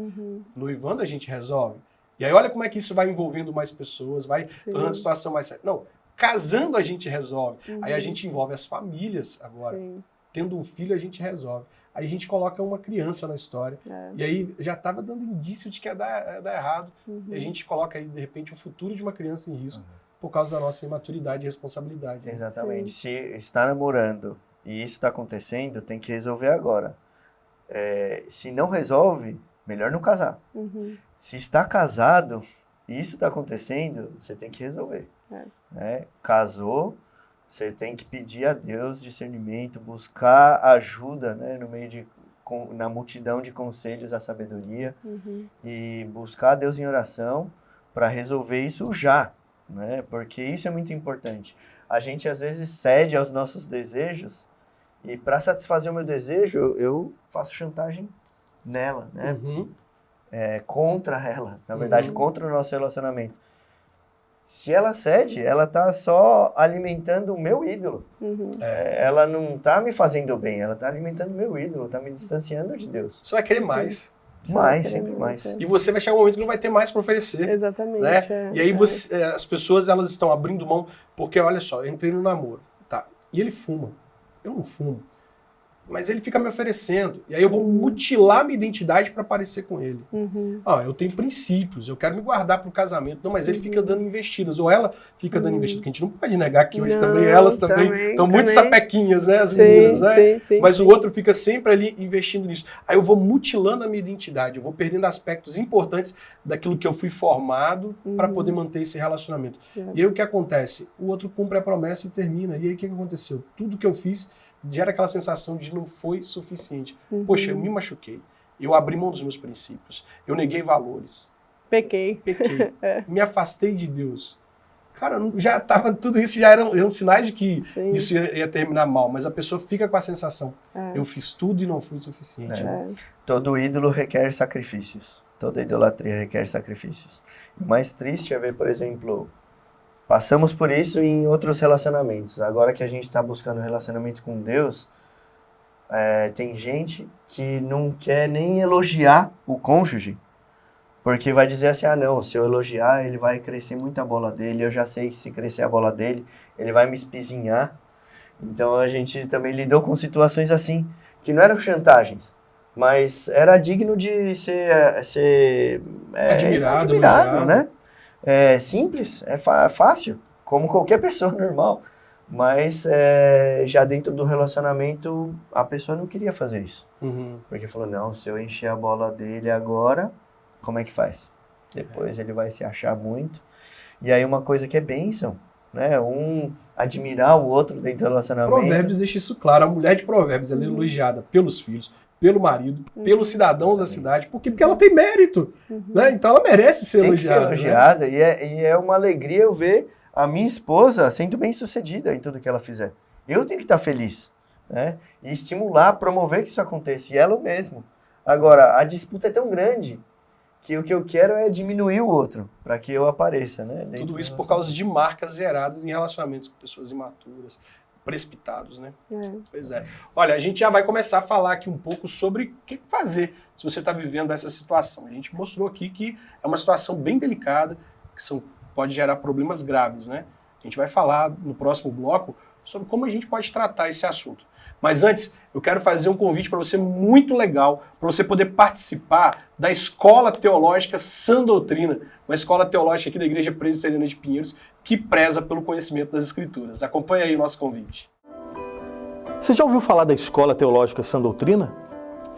Noivando a gente resolve. E aí olha como é que isso vai envolvendo mais pessoas, vai tornando a situação mais séria. Não, casando a gente resolve. Aí a gente envolve as famílias agora. Tendo um filho a gente resolve. Aí a gente coloca uma criança na história. E aí já estava dando indício de que ia dar errado. E a gente coloca aí, de repente, o futuro de uma criança em risco. Por causa da nossa imaturidade e responsabilidade. Exatamente. Se está namorando e isso está acontecendo, tem que resolver agora. Se não resolve, melhor não casar. Se está casado e isso está acontecendo, você tem que resolver. Casou, você tem que pedir a Deus discernimento, buscar ajuda, né, no meio na multidão de conselhos, a sabedoria, e buscar a Deus em oração para resolver isso já. Né? Porque isso é muito importante. A gente às vezes cede aos nossos desejos e para satisfazer o meu desejo eu faço chantagem nela, né? Contra ela, na verdade contra o nosso relacionamento. Se ela cede, ela está só alimentando o meu ídolo. Ela não está me fazendo bem, ela está alimentando o meu ídolo, está me distanciando de Deus. Você vai querer mais. Sempre mais. E você vai chegar um momento que não vai ter mais para oferecer. Exatamente. Né? E aí as pessoas elas estão abrindo mão, porque olha só, eu entrei no namoro, tá? E ele fuma. Eu não fumo. mas ele fica me oferecendo. E aí eu vou mutilar minha identidade para parecer com ele. Eu tenho princípios, eu quero me guardar para o casamento. Não, mas ele fica dando investidas, ou ela fica dando investidas, que a gente não pode negar que hoje também elas também estão muito sapequinhas, né, as meninas, né? Sim, mas o outro fica sempre ali investindo nisso. Aí eu vou mutilando a minha identidade, eu vou perdendo aspectos importantes daquilo que eu fui formado para poder manter esse relacionamento. E aí o que acontece? O outro cumpre a promessa e termina. E aí o que aconteceu? Tudo que eu fiz gera aquela sensação de não foi suficiente. Poxa, eu me machuquei. Eu abri mão dos meus princípios. Eu neguei valores. Pequei. Me afastei de Deus. Cara, já tava, tudo isso já eram sinais de que isso ia terminar mal, mas a pessoa fica com a sensação, eu fiz tudo e não fui suficiente. Todo ídolo requer sacrifícios. Toda idolatria requer sacrifícios. O mais triste é ver, por exemplo, passamos por isso em outros relacionamentos. Agora que a gente está buscando um relacionamento com Deus, tem gente que não quer nem elogiar o cônjuge, porque vai dizer assim, não, se eu elogiar, ele vai crescer muito a bola dele, eu já sei que se crescer a bola dele, ele vai me espizinhar. Então a gente também lidou com situações assim, que não eram chantagens, mas era digno de ser admirado, né? É simples, é fácil, como qualquer pessoa normal. Mas já dentro do relacionamento, a pessoa não queria fazer isso. Porque falou, não, se eu encher a bola dele agora, como é que faz? Depois ele vai se achar muito. E aí uma coisa que é bênção, né? Um admirar o outro dentro do relacionamento. Provérbios deixa isso claro. A mulher de Provérbios ela é elogiada pelos filhos, pelo marido, pelos cidadãos da cidade, porque ela tem mérito, né? Então ela merece ser elogiada. Tem que ser elogiada, né? E é uma alegria eu ver a minha esposa sendo bem-sucedida em tudo que ela fizer. Eu tenho que estar feliz, né? E estimular, promover que isso aconteça, e ela mesmo. Agora, a disputa é tão grande que o que eu quero é diminuir o outro, para que eu apareça, né? Tudo isso por causa de marcas geradas em relacionamentos com pessoas imaturas, precipitados, né? Pois é. Olha, a gente já vai começar a falar aqui um pouco sobre o que fazer se você está vivendo essa situação. A gente mostrou aqui que é uma situação bem delicada, que pode gerar problemas graves, né? A gente vai falar no próximo bloco sobre como a gente pode tratar esse assunto. Mas antes, eu quero fazer um convite para você muito legal, para você poder participar da Escola Teológica Sã Doutrina, uma escola teológica aqui da Igreja Presbiteriana de Pinheiros, que preza pelo conhecimento das Escrituras. Acompanhe aí o nosso convite. Você já ouviu falar da Escola Teológica Sã Doutrina?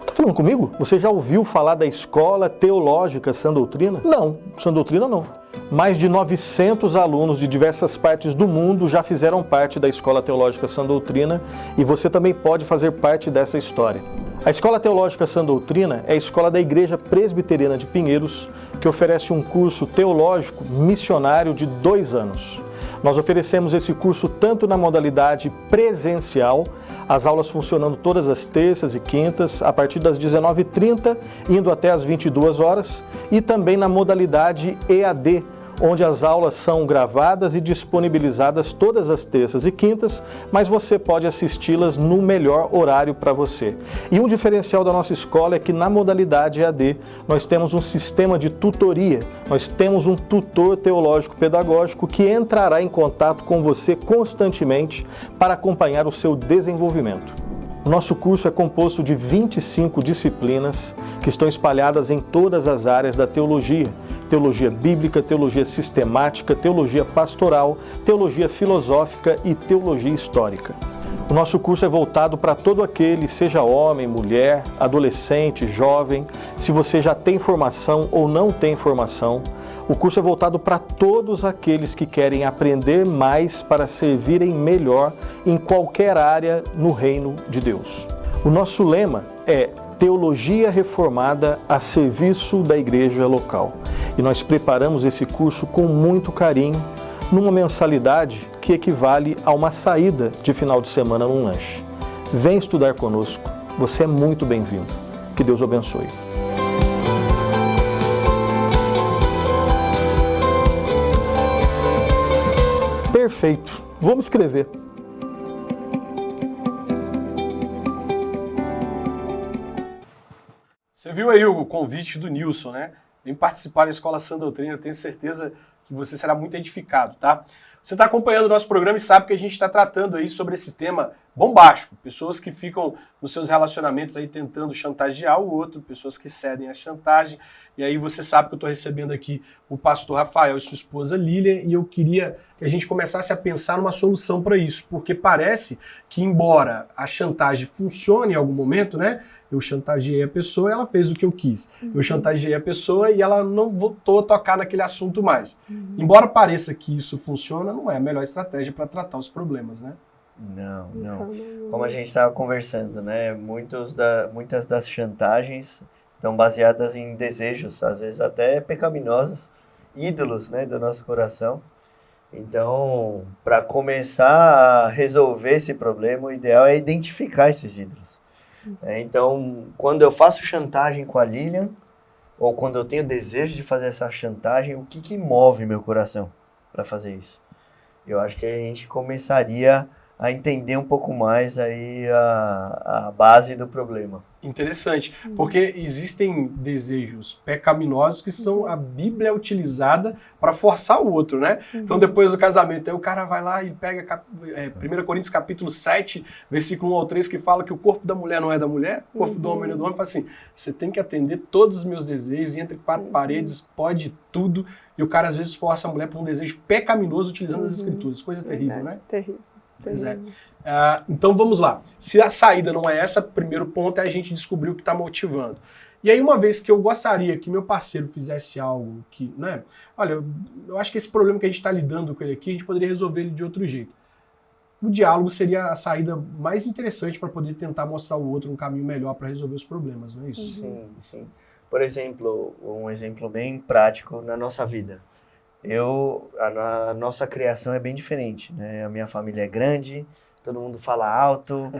Tá falando comigo? Você já ouviu falar da Escola Teológica Sã Doutrina? Não, Sã Doutrina não. Mais de 900 alunos de diversas partes do mundo já fizeram parte da Escola Teológica Sã Doutrina e você também pode fazer parte dessa história. A Escola Teológica Sã Doutrina é a escola da Igreja Presbiteriana de Pinheiros, que oferece um curso teológico missionário de 2 anos. Nós oferecemos esse curso tanto na modalidade presencial, as aulas funcionando todas as terças e quintas, a partir das 19h30, indo até as 22 horas, e também na modalidade EAD, onde as aulas são gravadas e disponibilizadas todas as terças e quintas, mas você pode assisti-las no melhor horário para você. E um diferencial da nossa escola é que na modalidade EAD nós temos um sistema de tutoria, nós temos um tutor teológico pedagógico que entrará em contato com você constantemente para acompanhar o seu desenvolvimento. O nosso curso é composto de 25 disciplinas que estão espalhadas em todas as áreas da teologia. Teologia bíblica, teologia sistemática, teologia pastoral, teologia filosófica e teologia histórica. O nosso curso é voltado para todo aquele, seja homem, mulher, adolescente, jovem, se você já tem formação ou não tem formação. O curso é voltado para todos aqueles que querem aprender mais para servirem melhor em qualquer área no reino de Deus. O nosso lema é Teologia Reformada a serviço da igreja local. E nós preparamos esse curso com muito carinho, numa mensalidade que equivale a uma saída de final de semana num lanche. Vem estudar conosco, você é muito bem-vindo. Que Deus o abençoe. Perfeito, vamos escrever. Você viu aí o convite do Nilson, né? Vem participar da Escola Sã Doutrina, eu tenho certeza que você será muito edificado, tá? Você está acompanhando o nosso programa e sabe que a gente está tratando aí sobre esse tema bombástico. Pessoas que ficam nos seus relacionamentos aí tentando chantagear o outro, pessoas que cedem à chantagem. E aí você sabe que eu estou recebendo aqui o pastor Rafael e sua esposa Lilian, e eu queria que a gente começasse a pensar numa solução para isso, porque parece que, embora a chantagem funcione em algum momento, né? Eu chantageei a pessoa e ela fez o que eu quis. Eu chantageei a pessoa e ela não voltou a tocar naquele assunto mais. Embora pareça que isso funciona, não é a melhor estratégia para tratar os problemas, né? Não. Como a gente estava conversando, né? Muitas das chantagens estão baseadas em desejos, às vezes até pecaminosos, ídolos, né, do nosso coração. Então, para começar a resolver esse problema, o ideal é identificar esses ídolos. Então, quando eu faço chantagem com a Lilian, ou quando eu tenho desejo de fazer essa chantagem, o que move meu coração para fazer isso? Eu acho que a gente começaria a entender um pouco mais aí a base do problema. Interessante, porque existem desejos pecaminosos que são a Bíblia utilizada para forçar o outro, né? Então depois do casamento, aí o cara vai lá e pega 1 Coríntios capítulo 7, versículo 1 ao 3, que fala que o corpo da mulher não é da mulher, o corpo do homem não é do homem, fala assim, você tem que atender todos os meus desejos, e entre quatro paredes pode tudo, e o cara às vezes força a mulher por um desejo pecaminoso utilizando as escrituras, coisa terrível, né? Terrível. Pois é. Então vamos lá. Se a saída não é essa, o primeiro ponto é a gente descobrir o que está motivando. E aí, uma vez que eu gostaria que meu parceiro fizesse algo que, né? Olha, eu acho que esse problema que a gente está lidando com ele aqui, a gente poderia resolver ele de outro jeito. O diálogo seria a saída mais interessante para poder tentar mostrar ao outro um caminho melhor para resolver os problemas, não é isso? Sim. Por exemplo, um exemplo bem prático na nossa vida. A nossa criação é bem diferente, né? A minha família é grande, todo mundo fala alto,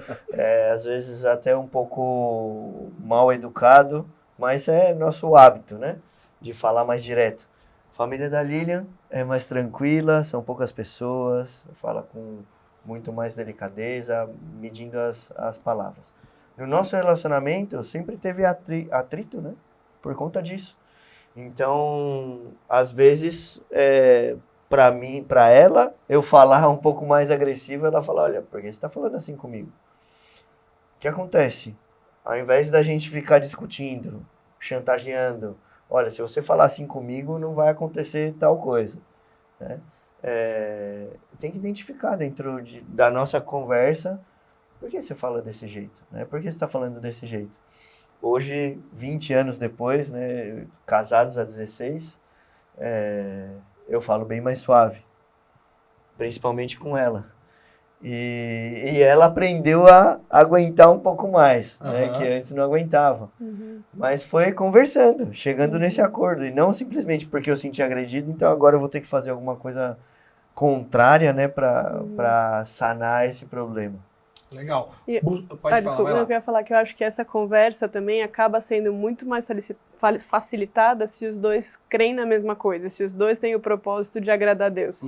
às vezes até um pouco mal educado, mas é nosso hábito, né? De falar mais direto. A família da Lilian é mais tranquila, são poucas pessoas, fala com muito mais delicadeza, medindo as palavras. No nosso relacionamento sempre teve atrito, né? Por conta disso. Então, às vezes, para ela, eu falar um pouco mais agressivo, ela fala, olha, por que você está falando assim comigo? O que acontece? Ao invés da gente ficar discutindo, chantageando, olha, se você falar assim comigo, não vai acontecer tal coisa. Né? Tem que identificar dentro da nossa conversa, por que você fala desse jeito? Né? Por que você está falando desse jeito? Hoje, 20 anos depois, né, casados há 16, eu falo bem mais suave, principalmente com ela. E ela aprendeu a aguentar um pouco mais, né, que antes não aguentava. Mas foi conversando, chegando nesse acordo, e não simplesmente porque eu senti agredido, então agora eu vou ter que fazer alguma coisa contrária, né, para sanar esse problema. Legal. Desculpa, eu queria falar que eu acho que essa conversa também acaba sendo muito mais facilitada se os dois creem na mesma coisa, se os dois têm o propósito de agradar a Deus.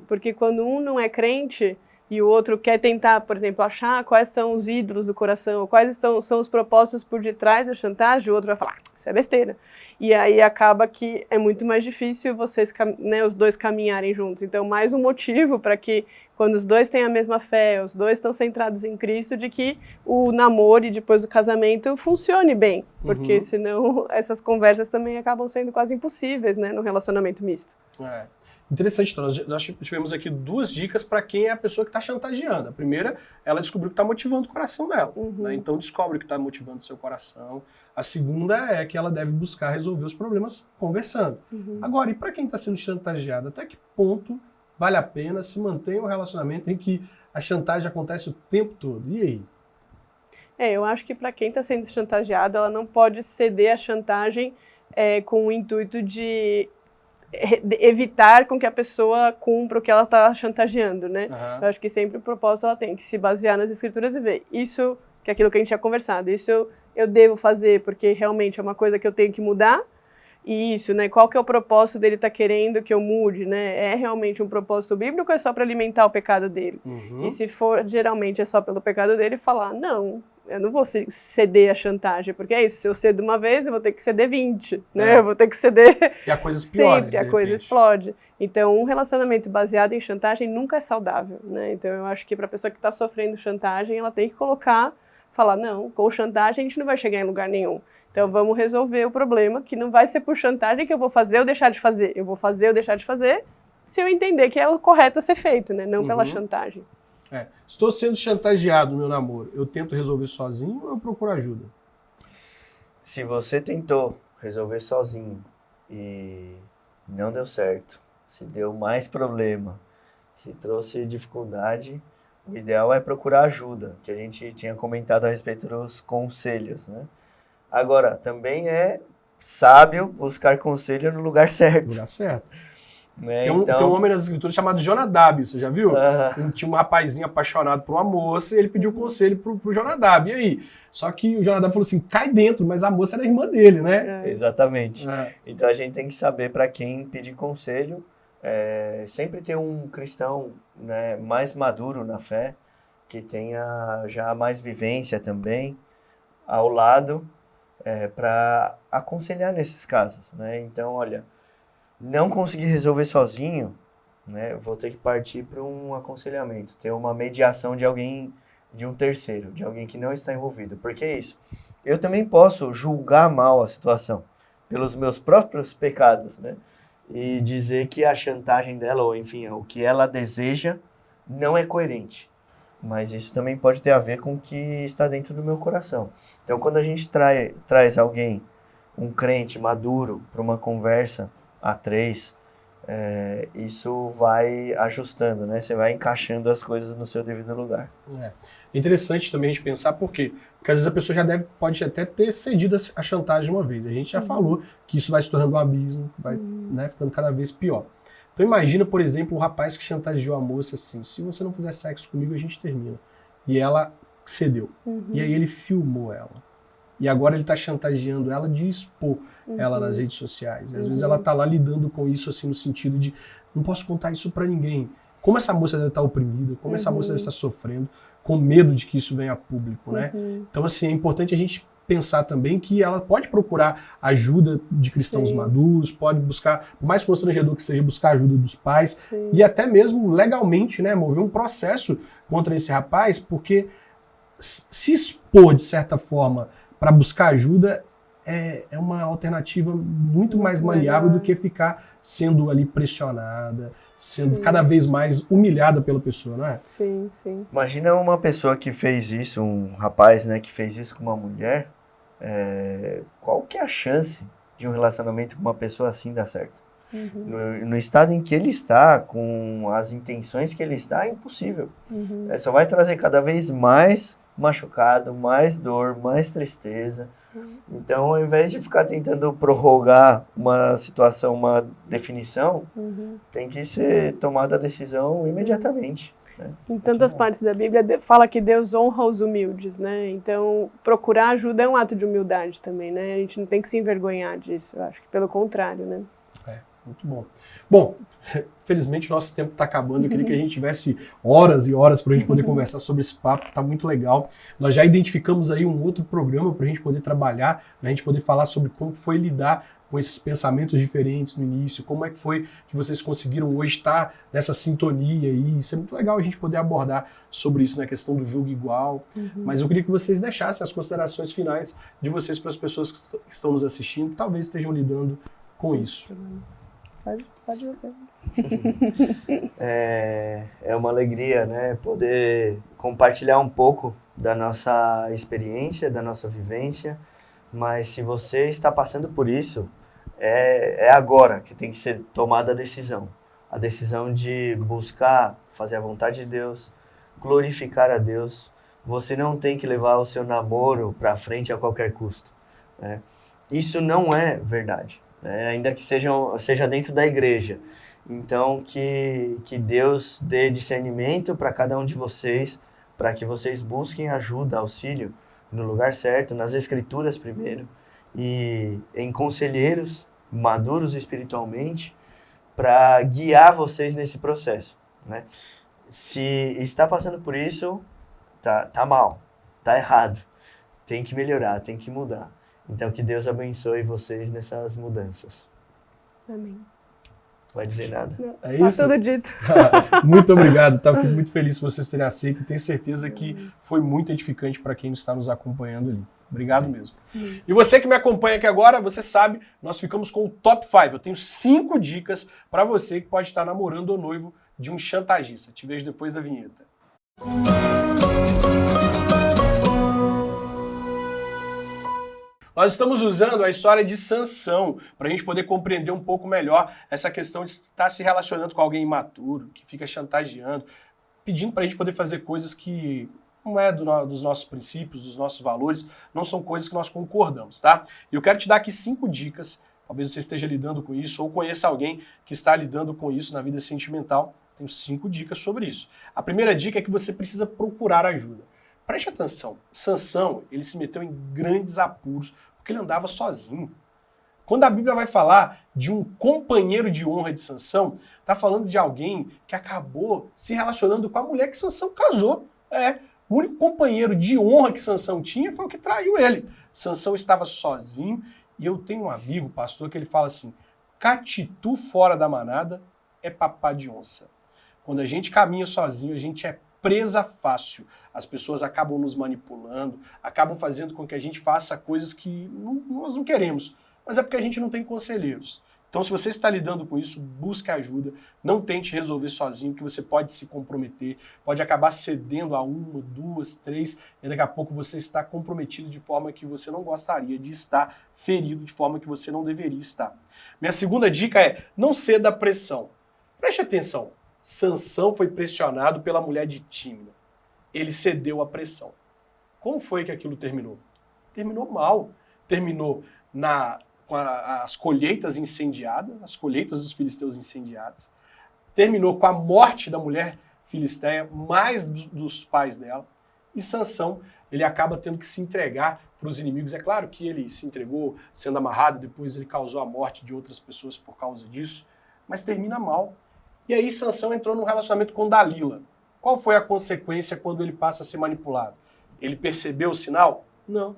Porque quando um não é crente e o outro quer tentar, por exemplo, achar quais são os ídolos do coração, quais são os propósitos por detrás da chantagem, o outro vai falar, isso é besteira. E aí acaba que é muito mais difícil vocês, né, os dois caminharem juntos. Então, mais um motivo para que, quando os dois têm a mesma fé, os dois estão centrados em Cristo, de que o namoro e depois o casamento funcione bem. Porque senão essas conversas também acabam sendo quase impossíveis, né, no relacionamento misto. Interessante, então nós tivemos aqui 2 dicas para quem é a pessoa que está chantageando. A primeira, ela descobriu que está motivando o coração dela. Né? Então descobre o que está motivando o seu coração. A segunda é que ela deve buscar resolver os problemas conversando. Agora, e para quem está sendo chantageado, até que ponto vale a pena se manter um relacionamento em que a chantagem acontece o tempo todo? E aí? Eu acho que para quem está sendo chantageado, ela não pode ceder à chantagem com o intuito de evitar com que a pessoa cumpra o que ela está chantageando, né? Eu acho que sempre o propósito ela tem que se basear nas escrituras e ver isso, que é aquilo que a gente tinha conversado, isso eu devo fazer porque realmente é uma coisa que eu tenho que mudar, Isso, né? Qual que é o propósito dele estar querendo que eu mude, né? É realmente um propósito bíblico ou é só para alimentar o pecado dele? Uhum. E se for, geralmente é só pelo pecado dele, falar, não, eu não vou ceder à chantagem, porque é isso, se eu cedo uma vez, eu vou ter que ceder 20, né? Eu vou ter que ceder E a coisa piora. sempre, a coisa explode. Então, um relacionamento baseado em chantagem nunca é saudável, né? Então, eu acho que para a pessoa que está sofrendo chantagem, ela tem que falar, não, com chantagem a gente não vai chegar em lugar nenhum. Então, vamos resolver o problema, que não vai ser por chantagem que eu vou fazer ou deixar de fazer. Eu vou fazer ou deixar de fazer se eu entender que é o correto a ser feito, né? Não pela chantagem. Estou sendo chantageado no meu namoro. Eu tento resolver sozinho ou eu procuro ajuda? Se você tentou resolver sozinho e não deu certo, se deu mais problema, se trouxe dificuldade, o ideal é procurar ajuda, que a gente tinha comentado a respeito dos conselhos, né? Agora, também é sábio buscar conselho no lugar certo. No lugar certo. Né? Tem um homem nas escrituras chamado Jonadab, você já viu? Tinha um rapazinho apaixonado por uma moça e ele pediu conselho pro Jonadab. E aí? Só que o Jonadab falou assim, cai dentro, mas a moça era irmã dele, né? Exatamente. Então a gente tem que saber para quem pedir conselho. Sempre ter um cristão, né, mais maduro na fé, que tenha já mais vivência também ao lado, para aconselhar nesses casos, né? Então, olha, não conseguir resolver sozinho, né, vou ter que partir para um aconselhamento, ter uma mediação de alguém, de um terceiro, de alguém que não está envolvido. Porque é isso. Eu também posso julgar mal a situação pelos meus próprios pecados, né? E dizer que a chantagem dela, ou enfim, o que ela deseja, não é coerente. Mas isso também pode ter a ver com o que está dentro do meu coração. Então, quando a gente traz alguém, um crente maduro, para uma conversa a três, isso vai ajustando, né? Você vai encaixando as coisas no seu devido lugar. É interessante também a gente pensar por quê? Porque às vezes a pessoa pode até ter cedido a chantagem uma vez. A gente já falou que isso vai se tornando um abismo, que vai, né, ficando cada vez pior. Então imagina, por exemplo, o rapaz que chantageou a moça assim, se você não fizer sexo comigo, a gente termina. E ela cedeu. E aí ele filmou ela. E agora ele está chantageando ela de expor ela nas redes sociais. Às vezes ela está lá lidando com isso assim no sentido de não posso contar isso para ninguém. Como essa moça deve estar oprimida, como essa moça deve estar sofrendo, com medo de que isso venha a público, né? Então, assim, é importante a gente pensar também que ela pode procurar ajuda de cristãos maduros, pode buscar, por mais constrangedor que seja, buscar ajuda dos pais e até mesmo legalmente, né, mover um processo contra esse rapaz, porque se expor, de certa forma, para buscar ajuda é uma alternativa muito mais maleável do que ficar sendo ali pressionada, sendo cada vez mais humilhada pela pessoa, não é? Sim, sim. Imagina uma pessoa que fez isso, um rapaz, né, que fez isso com uma mulher, qual que é a chance de um relacionamento com uma pessoa assim dar certo? No estado em que ele está, com as intenções que ele está, é impossível. Só vai trazer cada vez mais machucado, mais dor, mais tristeza. Então, ao invés de ficar tentando prorrogar uma situação, uma definição, tem que ser tomada a decisão imediatamente. Né? Em tantas partes da Bíblia fala que Deus honra os humildes, né? Então, procurar ajuda é um ato de humildade também, né? A gente não tem que se envergonhar disso, eu acho que pelo contrário, né? Muito bom. Bom, felizmente o nosso tempo está acabando. Eu queria que a gente tivesse horas e horas para a gente poder conversar sobre esse papo, está muito legal. Nós já identificamos aí um outro programa para a gente poder trabalhar, a gente poder falar sobre como foi lidar com esses pensamentos diferentes no início, como é que foi que vocês conseguiram hoje estar nessa sintonia aí. Isso é muito legal a gente poder abordar sobre isso, na questão do julgo igual. Mas eu queria que vocês deixassem as considerações finais de vocês para as pessoas que estão nos assistindo, que talvez estejam lidando com isso. Pode você. É uma alegria, né, poder compartilhar um pouco da nossa experiência, da nossa vivência, mas se você está passando por isso, é agora que tem que ser tomada a decisão de buscar fazer a vontade de Deus, glorificar a Deus. Você não tem que levar o seu namoro para frente a qualquer custo, né? Isso não é verdade. Ainda que seja dentro da igreja. Então, que Deus dê discernimento para cada um de vocês, para que vocês busquem ajuda, auxílio, no lugar certo, nas escrituras primeiro, e em conselheiros, maduros espiritualmente, para guiar vocês nesse processo, né? Se está passando por isso, tá mal, tá errado, tem que melhorar, tem que mudar. Então que Deus abençoe vocês nessas mudanças. Amém. Vai dizer nada? Não, É tá isso? tudo dito. Muito obrigado, tá? Fico muito feliz por vocês terem aceito e tenho certeza que foi muito edificante para quem está nos acompanhando ali. Obrigado mesmo. E você que me acompanha aqui agora, você sabe, nós ficamos com o Top 5. Eu tenho 5 dicas para você que pode estar namorando ou noivo de um chantagista. Te vejo depois da vinheta. Nós estamos usando a história de Sansão para a gente poder compreender um pouco melhor essa questão de estar se relacionando com alguém imaturo, que fica chantageando, pedindo para a gente poder fazer coisas que não é dos nossos princípios, dos nossos valores, não são coisas que nós concordamos, tá? E eu quero te dar aqui 5 dicas, talvez você esteja lidando com isso ou conheça alguém que está lidando com isso na vida sentimental. Tenho 5 dicas sobre isso. A primeira dica é que você precisa procurar ajuda. Preste atenção, Sansão, ele se meteu em grandes apuros porque ele andava sozinho. Quando a Bíblia vai falar de um companheiro de honra de Sansão, está falando de alguém que acabou se relacionando com a mulher que Sansão casou. O único companheiro de honra que Sansão tinha foi o que traiu ele. Sansão estava sozinho e eu tenho um amigo, pastor, que ele fala assim, catitu fora da manada é papá de onça. Quando a gente caminha sozinho, a gente é presa fácil. As pessoas acabam nos manipulando, acabam fazendo com que a gente faça coisas que nós não queremos, mas é porque a gente não tem conselheiros. Então, se você está lidando com isso, busque ajuda, não tente resolver sozinho, que você pode se comprometer, pode acabar cedendo a 1, 2, 3, e daqui a pouco você está comprometido de forma que você não gostaria de estar, ferido de forma que você não deveria estar. Minha segunda dica é, não ceda à pressão. Preste atenção, Sansão foi pressionado pela mulher de Tímina. Ele cedeu à pressão. Como foi que aquilo terminou? Terminou mal. Terminou com as colheitas incendiadas, as colheitas dos filisteus incendiadas. Terminou com a morte da mulher filisteia, mais dos pais dela. E Sansão, ele acaba tendo que se entregar para os inimigos. É claro que ele se entregou sendo amarrado, depois ele causou a morte de outras pessoas por causa disso, mas termina mal. E aí Sansão entrou num relacionamento com Dalila. Qual foi a consequência quando ele passa a ser manipulado? Ele percebeu o sinal? Não.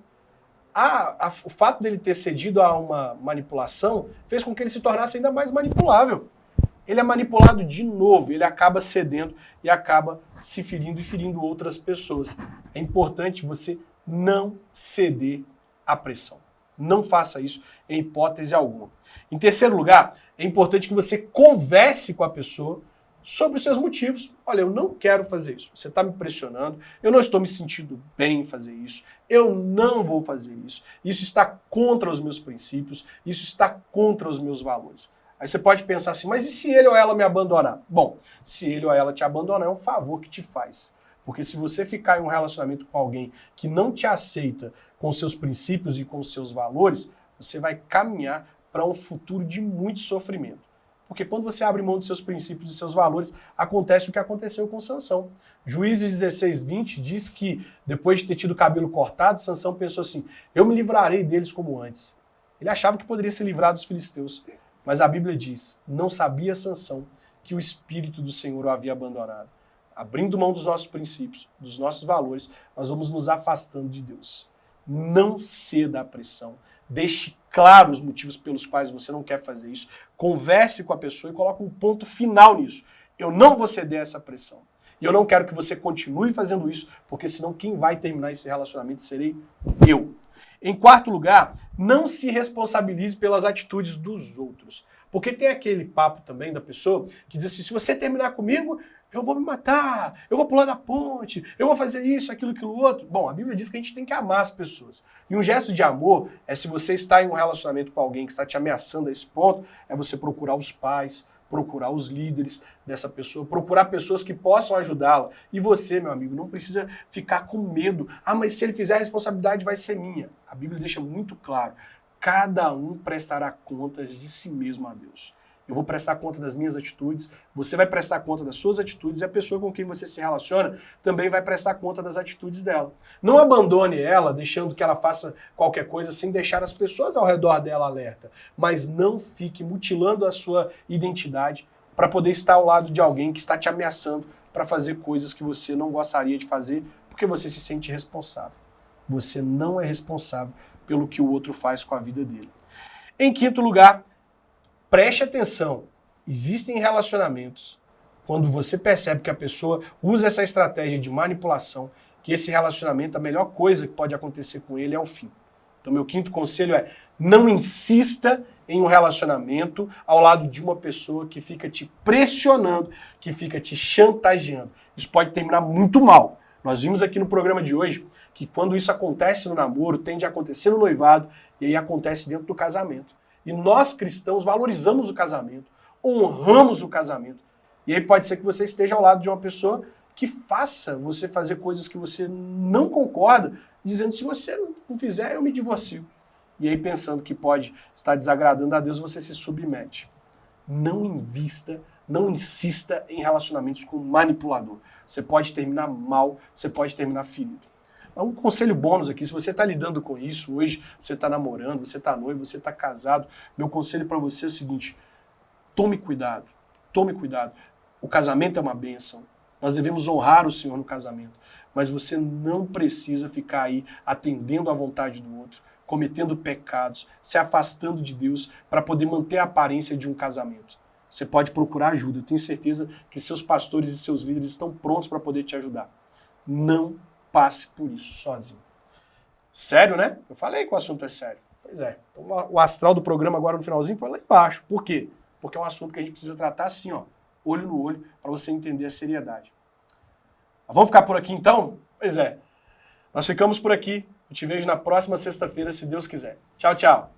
O fato dele ter cedido a uma manipulação fez com que ele se tornasse ainda mais manipulável. Ele é manipulado de novo, ele acaba cedendo e acaba se ferindo e ferindo outras pessoas. É importante você não ceder à pressão. Não faça isso em hipótese alguma. Em terceiro lugar, é importante que você converse com a pessoa sobre os seus motivos. Olha, eu não quero fazer isso. Você está me pressionando, eu não estou me sentindo bem em fazer isso, eu não vou fazer isso. Isso está contra os meus princípios, isso está contra os meus valores. Aí você pode pensar assim, mas e se ele ou ela me abandonar? Bom, se ele ou ela te abandonar, é um favor que te faz. Porque se você ficar em um relacionamento com alguém que não te aceita com seus princípios e com seus valores, você vai caminhar para um futuro de muito sofrimento. Porque quando você abre mão de seus princípios e seus valores, acontece o que aconteceu com Sansão. Juízes 16:20 diz que, depois de ter tido o cabelo cortado, Sansão pensou assim, eu me livrarei deles como antes. Ele achava que poderia se livrar dos filisteus. Mas a Bíblia diz, não sabia Sansão que o Espírito do Senhor o havia abandonado. Abrindo mão dos nossos princípios, dos nossos valores, nós vamos nos afastando de Deus. Não ceda à pressão. Deixe claro os motivos pelos quais você não quer fazer isso. Converse com a pessoa e coloque um ponto final nisso. Eu não vou ceder a essa pressão. E eu não quero que você continue fazendo isso, porque senão quem vai terminar esse relacionamento serei eu. Em quarto lugar, não se responsabilize pelas atitudes dos outros. Porque tem aquele papo também da pessoa que diz assim, se você terminar comigo, eu vou me matar, eu vou pular da ponte, eu vou fazer isso, aquilo outro. Bom, a Bíblia diz que a gente tem que amar as pessoas. E um gesto de amor é se você está em um relacionamento com alguém que está te ameaçando a esse ponto, é você procurar os pais, procurar os líderes dessa pessoa, procurar pessoas que possam ajudá-la. E você, meu amigo, não precisa ficar com medo. Ah, mas se ele fizer, a responsabilidade vai ser minha. A Bíblia deixa muito claro, cada um prestará contas de si mesmo a Deus. Eu vou prestar conta das minhas atitudes, você vai prestar conta das suas atitudes e a pessoa com quem você se relaciona também vai prestar conta das atitudes dela. Não abandone ela, deixando que ela faça qualquer coisa sem deixar as pessoas ao redor dela alerta, mas não fique mutilando a sua identidade para poder estar ao lado de alguém que está te ameaçando para fazer coisas que você não gostaria de fazer porque você se sente responsável. Você não é responsável pelo que o outro faz com a vida dele. Em quinto lugar, preste atenção, existem relacionamentos, quando você percebe que a pessoa usa essa estratégia de manipulação, que esse relacionamento, a melhor coisa que pode acontecer com ele é o fim. Então, meu quinto conselho é, não insista em um relacionamento ao lado de uma pessoa que fica te pressionando, que fica te chantageando. Isso pode terminar muito mal. Nós vimos aqui no programa de hoje que quando isso acontece no namoro, tende a acontecer no noivado e aí acontece dentro do casamento. E nós cristãos valorizamos o casamento, honramos o casamento. E aí pode ser que você esteja ao lado de uma pessoa que faça você fazer coisas que você não concorda, dizendo, se você não fizer, eu me divorcio. E aí pensando que pode estar desagradando a Deus, você se submete. Não invista, não insista em relacionamentos com um manipulador. Você pode terminar mal, você pode terminar ferido. Um conselho bônus aqui, se você está lidando com isso, hoje você está namorando, você está noivo, você está casado, meu conselho para você é o seguinte, tome cuidado, tome cuidado. O casamento é uma bênção, nós devemos honrar o Senhor no casamento, mas você não precisa ficar aí atendendo à vontade do outro, cometendo pecados, se afastando de Deus para poder manter a aparência de um casamento. Você pode procurar ajuda, eu tenho certeza que seus pastores e seus líderes estão prontos para poder te ajudar. Não passe por isso sozinho. Sério, né? Eu falei que o assunto é sério. Pois é. Então, o astral do programa agora no finalzinho foi lá embaixo. Por quê? Porque é um assunto que a gente precisa tratar assim, ó, olho no olho, para você entender a seriedade. Mas vamos ficar por aqui então? Pois é. Nós ficamos por aqui. Eu te vejo na próxima sexta-feira, se Deus quiser. Tchau, tchau.